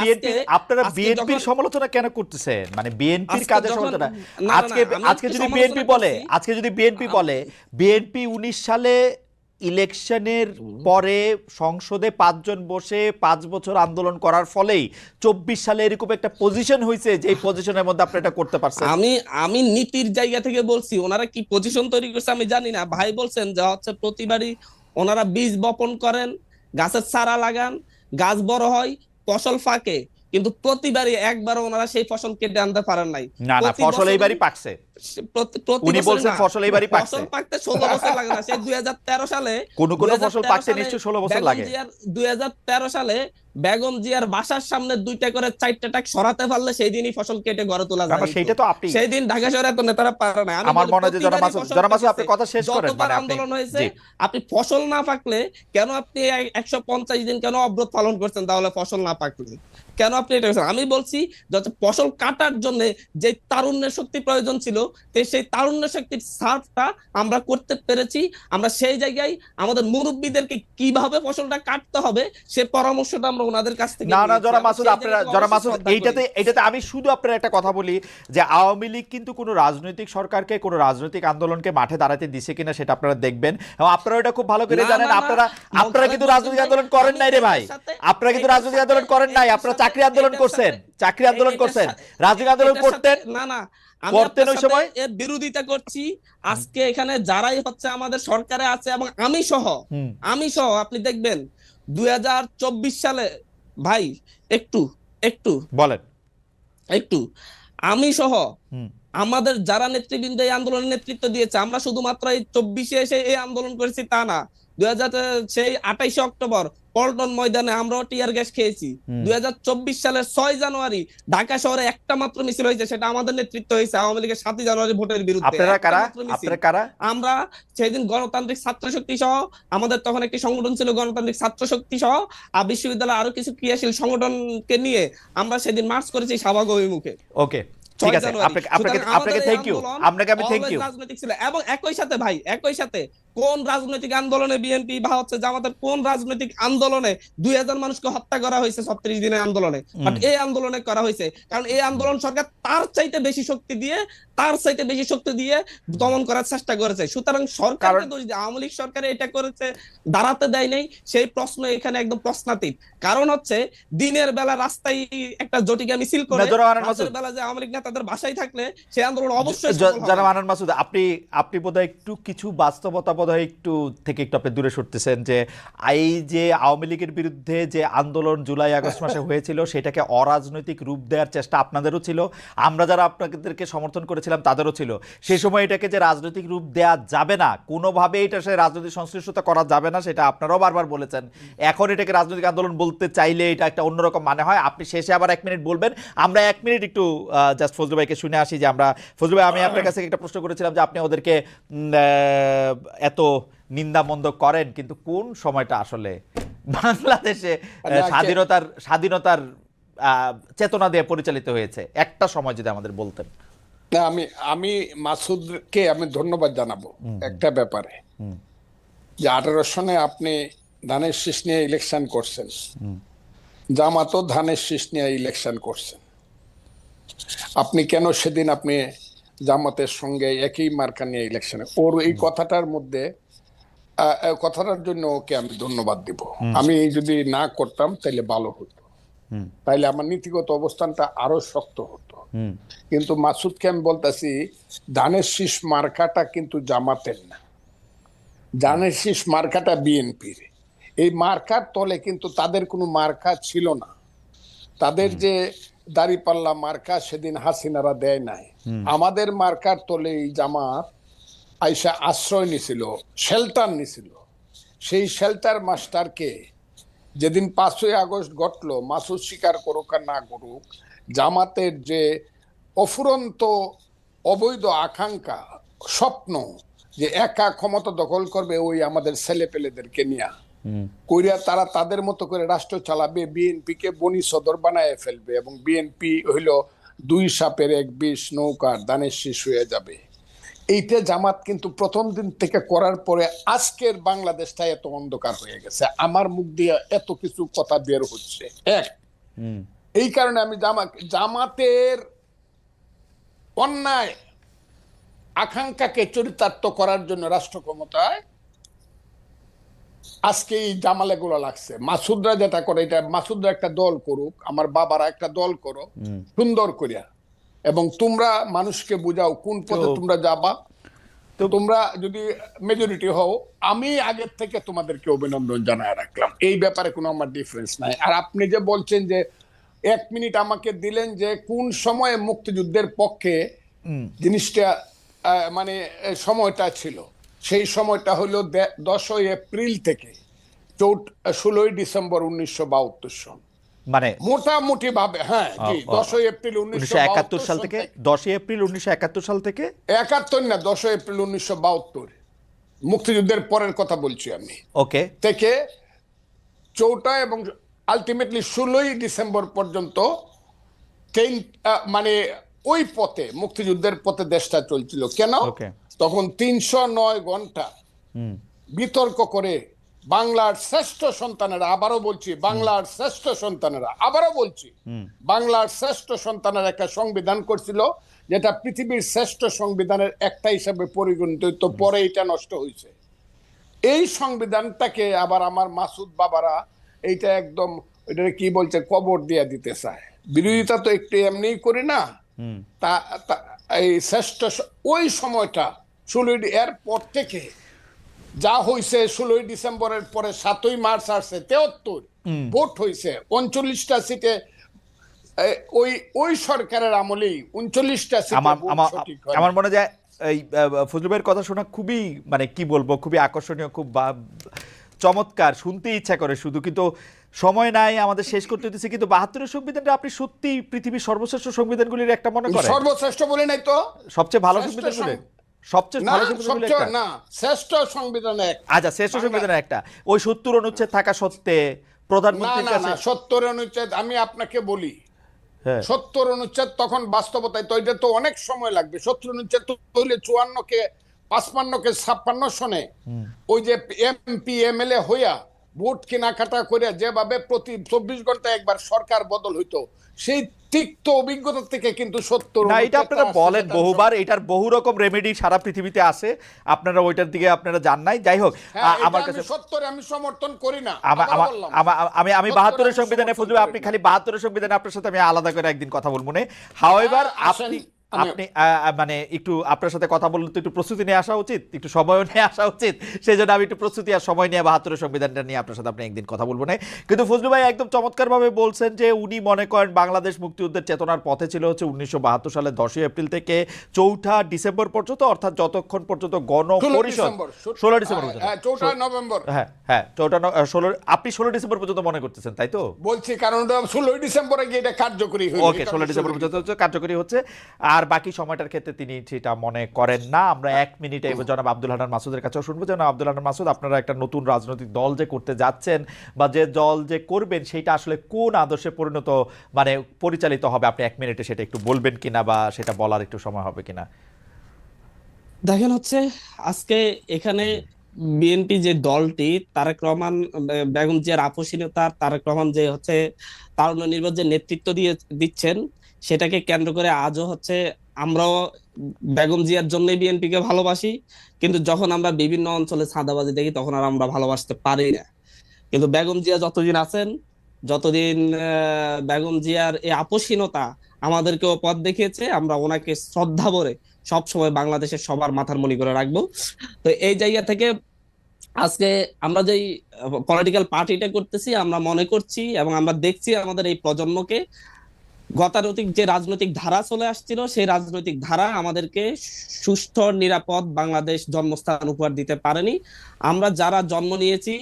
আপনারা আজকে বিএনপির যখন সমালোচনা কেন করতেছেন? মানে বিএনপির আজকে কাজের যখন সমালোচনা। না আজকে আমি আজকে একটু যদি সমালোচনা বিএনপি বলে, করছি। আজকে যদি বিএনপি বলে বিএনপি 19 সালে ইলেকশনের পরে সংসদে 5 জন বসে 5 বছর আন্দোলন করার ফলেই 24 সালে এরকম একটা পজিশন হয়েছে, যে পজিশনের মধ্যে আপনি এটা করতে পারছেন। আমি আমি নীতির জায়গা থেকে বলছি, ওনারা কি পজিশন তৈরি করছে আমি জানি না। ভাই বলছেন যে হচ্ছে প্রতিবারই ওনারা বীজ বপন করেন, গাছের চারা লাগান, গাছ বড় হয়, ফসল ফাঁকে, কিন্তু প্রতিবারই একবারও ওনারা সেই ফসল কেটে আনতে পারেন নাই। না না, প্রতি ফসল বছরই এইবারই পাকছে। প্রতি উনি বছরই বলছেন না, ফসল এইবারই পাকছে। ফসল পাকতে 16 বছর লাগে না। সেই 2013 সালে কোন কোন ফসল 2013 পাকতে সালে নিশ্চয়ই 16 বছর বেগম লাগে। জিয়ার 2013 সালে বেগম জিয়ার বাসার সামনে 2টা করে 4টা টাক সরাতে পারলে সেই দিনই ফসল কেটে ঘরে তোলা না, যায়। সেইটা তো আপনি, সেই দিন ঢাকা শহরে এত নেতারা পারে না। আমি আমার বলি মনে হয় যে জনাব মাসুদ, প্রতিবারই ফসল জনাব মাসুদ আপনি পেকেছে, কথা শেষ করেন। যতবার মানে আপনি, আন্দোলন হয়েছে, জি, আপনি ফসল না পাকলে কেন আপনি 150 দিন কেন অবরোধ পালন করছেন? তাহলে ফসল না পাকলে কেন আপনি এটা করছেন? আমি বলছি যাতে ফসল কাটার জন্য যে তারুণ্যের শক্তি প্রয়োজন ছিল, সেই তারুণ্য শক্তির সার্ভটা আমরা করতে পেরেছি। আমরা সেই জায়গায় আমাদের মুরব্বীদেরকে কিভাবে ফসলটা কাটতে হবে সে পরামর্শটা আমরা ওনাদের কাছ থেকে না না নিয়েছি। জনাব আমরা মাসুদ, সেই আপনারা জায়গাটাকে জনাব অবশ্যই মাসুদ শ্রদ্ধা করি। এইটাতে আমি শুধু আপনার একটা কথা বলি যে আওয়ামী লীগ কিন্তু কোনো রাজনৈতিক সরকারকে, কোনো রাজনৈতিক আন্দোলনকে মাঠে দাঁড়াতে দিছে কিনা সেটা আপনারা দেখবেন, এবং আপনারা এটা খুব ভালো করে না, জানেন। না, না, আপনারা কিন্তু রাজনৈতিক আন্দোলন করেন নাই রে ভাই, আপনারা কিন্তু রাজনৈতিক আন্দোলন করেন নাই, আপনারা চাকরি আন্দোলন করছেন, চাকরি আন্দোলন করছেন, রাজনৈতিক আন্দোলন করতেন, না না, আমি করতেন আপনার ওই সাথে সময়। এর বিরোধিতা করছি। আজকে এখানে যারাই হচ্ছে আমাদের সরকারে আছে এবং হুম, আমি সহ আপনি দেখবেন 2024 সালে, ভাই একটু একটু বলেন। একটু আমি সহ হুম, আমাদের যারা নেতৃবৃন্দ এই আন্দোলনের নেতৃত্ব দিয়েছে, আমরা শুধুমাত্র এই 24-এ এসে এই আন্দোলন করেছি তা না। 2000 সেই 28শে অক্টোবর পল্টন ময়দানে আমরাও টিয়ার গ্যাস খেয়েছি। হুম। 2024 সালের 6 জানুয়ারি ঢাকা শহরে একটা মাত্র মিছিল হয়েছে, সেটা আমাদের নেতৃত্ব হয়েছে আওয়ামী লীগের 7 জানুয়ারি ভোটের বিরুদ্ধে। আপনারা একটা কারা? মাত্র মিছিল। আপনারা কারা? আমরা সেদিন গণতান্ত্রিক ছাত্র শক্তি সহ, আমাদের তখন একটি সংগঠন ছিল গণতান্ত্রিক ছাত্র শক্তি সহ, আর বিশ্ববিদ্যালয়ে আরো কিছু ক্রিয়াশীল সংগঠনকে নিয়ে আমরা সেদিন মার্চ করেছি শাহবাগ অভিমুখে। ওকে, ঠিক 6 আছে, জানুয়ারি। আপনাকে সুতরাং আপনাকে আমাদের এই থ্যাংক ইউ, আন্দোলন আপনাকে আমি থ্যাংক always ইউ। রাজনৈতিক ছিল। এবং একই সাথে ভাই, একই সাথে কোন রাজনৈতিক আন্দোলনে বিএনপি বা হচ্ছে জামাতের কোন রাজনৈতিক আন্দোলনে 2000 মানুষকে হত্যা করা হয়েছে 36 দিনের আন্দোলনে? বাট এই আন্দোলনে করা হয়েছে কারণ এই আন্দোলন সরকার তার চাইতে বেশি শক্তি দিয়ে দমন করার চেষ্টা করেছে। সুতরাং সরকারকে দোষ দিয়ে আওয়ামী লীগ সরকার এটা করেছে, দাঁড়াতে দেয় নাই, সেই প্রশ্ন এখানে একদম প্রশ্নাতীত। কারণ হচ্ছে দিনের বেলা রাস্তায় একটা জটিকা মিছিল করে, রাতের বেলা যে আওয়ামী লীগ নেতাদের বাসায় থাকলে সেই আন্দোলন অবশ্যই সফল হবে। জনাব আনান মাসুদ, আপনি বোধহয় একটু কিছু বাস্তবতা বোধহয় একটু আপনি দূরে সরতেছেন। যে এই যে আওয়ামী লীগের বিরুদ্ধে যে আন্দোলন জুলাই আগস্ট মাসে হয়েছিল, সেটাকে অরাজনৈতিক রূপ দেওয়ার চেষ্টা আপনাদেরও ছিল, আমরা যারা আপনাদেরকে সমর্থন করেছিলাম তাদেরও ছিল। সেই সময় এটাকে যে রাজনৈতিক রূপ দেওয়া যাবে না, কোনোভাবে এটা সে রাজনৈতিক সংশ্লিষ্টতা করা যাবে না, সেটা আপনারাও বারবার বলেছেন। এখন এটাকে রাজনৈতিক আন্দোলন বলতে চাইলে এটা একটা অন্যরকম মানে হয়। আপনি শেষে আবার 1 মিনিট বলবেন, আমরা 1 মিনিট একটু জাস্ট ফজলু ভাইকে শুনে আসি। যে আমরা, ফজলু ভাই, আমি আপনার কাছে একটা প্রশ্ন করেছিলাম যে আপনি ওদেরকে এত নিন্দামন্দ করেন, কিন্তু কোন সময়টা আসলে বাংলাদেশে স্বাধীনতার চেতনা দিয়ে পরিচালিত হয়েছে, একটা সময় যদি আমাদের বলতেন। না, আমি মাসুদকে আমি ধন্যবাদ জানাবো একটা ব্যাপারে, যে 18 সনে আপনি ধানের শীষ নিয়ে ইলেকশন করছেন, জামাতও ধানের শীষ নিয়ে ইলেকশন করছেন। আপনি কেন সেদিন আপনি জামাতের সঙ্গে একই মার্কা নিয়ে ইলেকশনে, ওর এই কথাটার মধ্যে কথাটার জন্য ওকে আমি ধন্যবাদ দিব। আমি যদি না করতাম তাহলে ভালো হতো, তাইলে আমার নীতিগত অবস্থানটা আরো শক্ত হতো। কিন্তু মাসুদকে আমি বলতেছি, ধানের শীষ মার্কাটা কিন্তু জামাতের না, ধানের শীষ মার্কাটা বিএনপির। এই মার্কার তলে কিন্তু তাদের কোনো মার্কা ছিল না। তাদের যে দাঁড়িপাল্লা মার্কা সেদিন হাসিনারা দেয় নাই, আমাদের মার্কার তলে এই জামাত আইসা আশ্রয় নিছিল, শেল্টার নিছিল। সেই শেল্টার মাস্টারকে যেদিন 5ই আগস্ট ঘটলো, মাসুদ স্বীকার করুক আর না করুক, জামাতের যে অফুরন্ত অবৈধ আকাঙ্ক্ষা, স্বপ্ন যে একা ক্ষমতা দখল করবে ওই আমাদের ছেলে পেলেদেরকে নিয়ে কইরা তারা তাদের মতো করে রাষ্ট্র চালাবে, বিএনপি কে বনি সদর বানায় ফেলবে এবং বিএনপি হইল দুই সাপের এক বিষ, নৌকার দানের শীষ হয়ে যাবে। এইটা জামাত কিন্তু প্রথম দিন থেকে করার পরে আজকের বাংলাদেশটা এত অন্ধকার হয়ে গেছে। আমার মুখ দিয়ে এত কিছু কথা বের হচ্ছে এই কারণে আমি জামাতের অন্যায় আকাঙ্ক্ষাকে চরিতার্থ করার জন্য রাষ্ট্র ক্ষমতায় আজকে এই জামালে গুলো লাগছে। মাসুদরা যেটা করে, এটা মাসুদরা একটা দল করুক, আমার বাবারা একটা দল করো সুন্দর করিয়া, এবং তোমরা মানুষকে বুঝাও কোন পথে তোমরা যাবা। তো তোমরা যদি মেজরিটি হও, আমি আগের থেকে তোমাদেরকে অভিনন্দন জানায় রাখলাম, এই ব্যাপারে কোনো আমার ডিফারেন্স নাই। আর আপনি যে বলছেন যে 1 মিনিট আমাকে দিলেন যে কোন সময়ে মুক্তিযুদ্ধের পক্ষে জিনিসটা মানে সময়টা ছিল, সেই সময়টা হলো 10ই এপ্রিল থেকে 16ই ডিসেম্বর 1972 সন, মানে মোটামুটি ভাবে। হ্যাঁ জি, 10ই এপ্রিল 1971 সাল থেকে, 10ই এপ্রিল 1971 সাল থেকে 71 না, 10ই এপ্রিল 1972 মুক্তিযুদ্ধের পরের কথা বলছি আমি, ওকে, থেকে 4টা এবং আলটিমেটলি 16ই ডিসেম্বর পর্যন্ত মানে ওই পথে, মুক্তিযুদ্ধের পথে দেশটা চলছিল। কেন? তখন 309 ঘন্টা বিতর্ক করে বাংলার শ্রেষ্ঠ সন্তানেরা, আবারও বলছি বাংলার শ্রেষ্ঠ সন্তানেরা, আবারও বলছি বাংলার শ্রেষ্ঠ সন্তানেরা একটা সংবিধান করছিল, যেটা পৃথিবীর শ্রেষ্ঠ সংবিধানের একটা হিসাবে পরিগণিত হইতো, পরে এটা নষ্ট হয়েছে। এই সংবিধানটাকে আবার আমার মাসুদ বাবারা এইটা একদম এটা কি বলছে, কবর দিয়ে দিতে চায়। বিরোধিতা তো একটু এমনি করি না, তা এই শ্রেষ্ঠ ওই সময়টা 16 এর পর থেকে যা হয়েছে, 16ই ডিসেম্বরের পরে 7ই মার্চ আসছে, 73 ভোট হয়েছে 39টা সিটে। ওই সরকারের আমলেই 39টা সিটে আমার মনে যায় এই ফজলু ভাইয়ের কথা শোনা খুবই, মানে কি বলবো, খুবই আকর্ষণীয়, খুব চমৎকার, শুনতে ইচ্ছা করে শুধু, কিন্তু সময় নাই, আমাদের শেষ করতে হতেছে। কিন্তু 72-এর সংবিধানটা আপনি সত্যি পৃথিবীর সর্বশ্রেষ্ঠ সংবিধানগুলির একটা মনে করেন? সর্বশ্রেষ্ঠ বলে নাই তো, সবচেয়ে ভালো সংবিধানগুলি, সবচেয়ে ভালো সংবিধানগুলি একটা না, শ্রেষ্ঠ সংবিধান এক। আচ্ছা, শ্রেষ্ঠ সংবিধানের একটা, ওই 70 অনুচ্ছেদ থাকা সত্ত্বে প্রধানমন্ত্রীর কাছে 70 অনুচ্ছেদ আমি আপনাকে বলি, 70 অনুচ্ছেদ তখন বাস্তবতায় তো এটা তো অনেক সময় লাগবে। 70 অনুচ্ছেদ তো হইলে 54 কে 55 কে 56 সনে ওই যে এমপি এমএলএ হইয়া ভোট কেনাকাটা করে যেভাবে প্রতি 24 ঘন্টায় একবার সরকার বদল হইতো, সেই তিক্ত অভিজ্ঞতা থেকে কিন্তু 70 না, এটা আপনারা বলেন বহুবার, এটার বহু রকম রেমেডি সারা পৃথিবীতে আছে, আপনারা ওইটার দিকে আপনারা জান নাই। যাই হোক, আমার কাছে 70 আমি সমর্থন করি না। আমি 72-এর সংবিধানে ফজলু, আপনি খালি 72-এর সংবিধানে আপনার সাথে আমি আলাদা করে একদিন কথা বলবো না। হাউএভার আপনি মানে একটু আপনার সাথে কথা বললে তো একটু প্রস্তুতি নিয়ে আসা উচিত, একটু সময়ও নিয়ে আসা উচিত, সেই জন্য আমি একটু প্রস্তুতি আর সময় নিয়ে 72-এর সংবিধানটা নিয়ে আপনার সাথে আপনি একদিন কথা বলবো না। কিন্তু ফজলু ভাই একদম চমৎকারভাবে বলছেন যে উনি মনে করেন বাংলাদেশ মুক্তিযুদ্ধের চেতনার পথে ছিল হচ্ছে 1972 সালের 10ই এপ্রিল থেকে 4ঠা ডিসেম্বর পর্যন্ত, অর্থাৎ যতক্ষণ পর্যন্ত গণপরিষদ 16 ডিসেম্বর পর্যন্ত, 4টা নভেম্বর, হ্যাঁ 16, আপনি 16 ডিসেম্বর পর্যন্ত মনে করতেছেন, তাই তো? বলছি কারণ 16 ডিসেম্বরে গিয়ে এটা কার্যকরী হয়েছে। ওকে, 16 ডিসেম্বর পর্যন্ত কার্যকরী হচ্ছে, আর বাকি সময়টার ক্ষেত্রে তিনি সেটা মনে করেন না। আমরা 1 মিনিটে জনাব আব্দুল হান্নান মাসুদের কাছেও শুনবো। জনাব আব্দুল হান্নান মাসুদ, আপনারা একটা নতুন রাজনৈতিক দল যে করতে যাচ্ছেন বা যে দল যে করবেন, সেটা আসলে কোন আদর্শে পরিণত মানে পরিচালিত হবে, আপনি 1 মিনিটে সেটা একটু বলবেন কিনা, বা সেটা বলার একটু সময় হবে কিনা? দেখেন, হচ্ছে আজকে এখানে বিএনপি যে দলটি, তারেক রহমান বেগম জিয়ার আপসীনতা, তারেক রহমান যে হচ্ছে তারুণ্য নির্বাচন যে নেতৃত্ব দিচ্ছেন, সেটাকে কেন্দ্র করে আজও হচ্ছে আমরাও বেগম জিয়ার জন্যই বিএনপিকে ভালোবাসি, কিন্তু যখন আমরা বিভিন্ন অঞ্চলে চাঁদাবাজি দেখি তখন আর আমরা ভালোবাসতে পারি না। কিন্তু বেগম জিয়া যতদিন আছেন, যতদিন বেগম জিয়ার এই আপসীনতা আমাদেরকেও পথ দেখিয়েছে, আমরা ওনাকে শ্রদ্ধা ভরে সবসময় বাংলাদেশের সবার মাথার মণি করে রাখবো। তো এই জায়গা থেকে আজকে আমরা যেই পলিটিক্যাল পার্টিটা করতেছি, আমরা মনে করছি এবং আমরা দেখছি আমাদের এই প্রজন্মকে গতানুগতিক যে রাজনৈতিক ধারা চলে আসছিল, সেই রাজনৈতিক ধারা আমাদেরকে সুষ্ঠু নিরাপদ বাংলাদেশ জন্মস্থান উপহার দিতে পারেনি। আমরা যারা জন্ম নিয়েছি,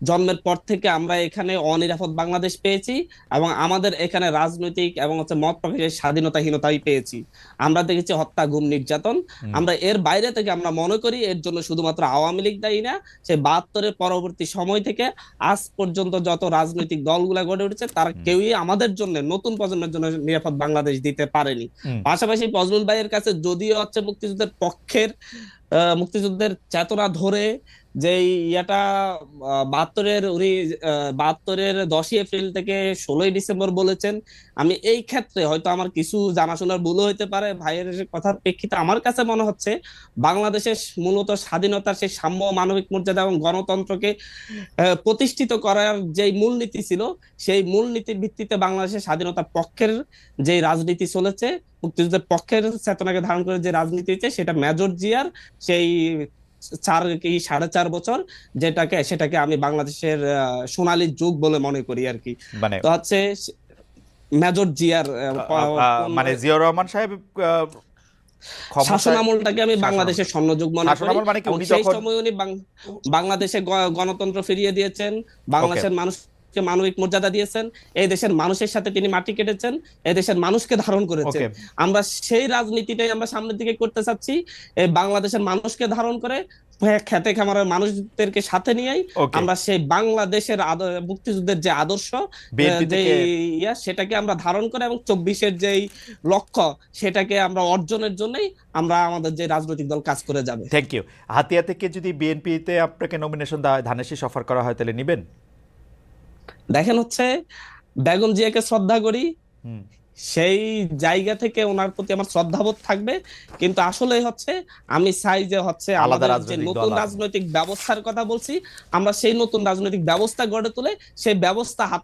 জন্মের পর থেকে আমরা এখানে অনিরাপদ বাংলাদেশ পেয়েছি, এবং আমাদের এখানে রাজনৈতিক এবং মত প্রকাশের স্বাধীনতাহীনতাই পেয়েছি। আমরা দেখেছি হত্যা, গুম, নির্যাতন। আমরা এর বাইরে থেকে আমরা মনে করি এর জন্য শুধুমাত্র আওয়ামী লীগ দায়ী না, সে 72-এর পরবর্তী সময় থেকে আজ পর্যন্ত যত রাজনৈতিক দলগুলা গড়ে উঠেছে তারা কেউই আমাদের জন্য, নতুন প্রজন্মের জন্য নিরাপদ বাংলাদেশ দিতে পারেনি। পাশাপাশি ফজলুল ভাইয়ের কাছে যদিও মুক্তিযুদ্ধের পক্ষের, মুক্তিযুদ্ধের চেতনা ধরে যে ইয়েটা 72-এর 10ই এপ্রিল থেকে 16ই ডিসেম্বর বলেছেন, আমি এই ক্ষেত্রে হয়তো আমার কিছু জানাশোনার ভুল হইতে পারে, ভাইয়ের কথার প্রেক্ষিতে আমার কাছে মনে হচ্ছে বাংলাদেশের মূলত স্বাধীনতার সেই সাম্য, মানবিক মর্যাদা এবং গণতন্ত্রকে প্রতিষ্ঠিত করার যে মূলনীতি ছিল, সেই মূলনীতির ভিত্তিতে বাংলাদেশের স্বাধীনতার পক্ষের যে রাজনীতি চলেছে, মুক্তিযুদ্ধের পক্ষের চেতনাকে ধারণ করে যে রাজনীতি হচ্ছে, সেটা মেজর জিয়ার সেই 4.5 বছর সেটাকে আমি বাংলাদেশের সোনালী যুগ বলে মনে করি আর কি। মানে তো মেজর জিয়ার মানে জিয়াউর রহমান সাহেব শাসন আমলটাকে আমি বাংলাদেশের স্বর্ণযুগ মনে করি। মানে কি উনি সেই যখন সময় উনি বাংলাদেশে গণতন্ত্র ফিরিয়ে দিয়েছেন, বাংলাদেশের মানুষকে মানবিক মর্যাদা দিয়েছেন, এই দেশের মানুষের সাথে তিনি মাটি কেটেছেন, এই দেশের মানুষকে ধারণ করেছেন। আমরা সেই রাজনীতিটাই আমরা সামনের দিকে করতে চাচ্ছি, এই বাংলাদেশের মানুষকে ধারণ করে, খেতে খামারের মানুষদেরকে সাথে নিয়েই আমরা সেই বাংলাদেশের মুক্তিযুদ্ধের যে আদর্শ, সেটাকে আমরা ধারণ করে এবং 24-এর যেই লক্ষ্য, সেটাকে আমরা অর্জনের জন্যই আমরা আমাদের যে রাজনৈতিক দল কাজ করে যাবে। Thank you. হাতিয়া থেকে যদি বিএনপিতে আপনাকে নমিনেশন দেওয়া হয়, ধানের শীষ অফার করা হয়, তাহলে নেবেন? দেখেন, বেগম জিয়াকে শ্রদ্ধা করি, সেই জায়গা থেকে ওনার প্রতি আমার শ্রদ্ধাবোধ থাকবে, কিন্তু আসলে আমি চাই যে আমাদের যে নতুন রাজনৈতিক ব্যবস্থার কথা বলছি, আমরা সেই নতুন রাজনৈতিক ব্যবস্থা গড়ে তুলে সেই ব্যবস্থা হাতে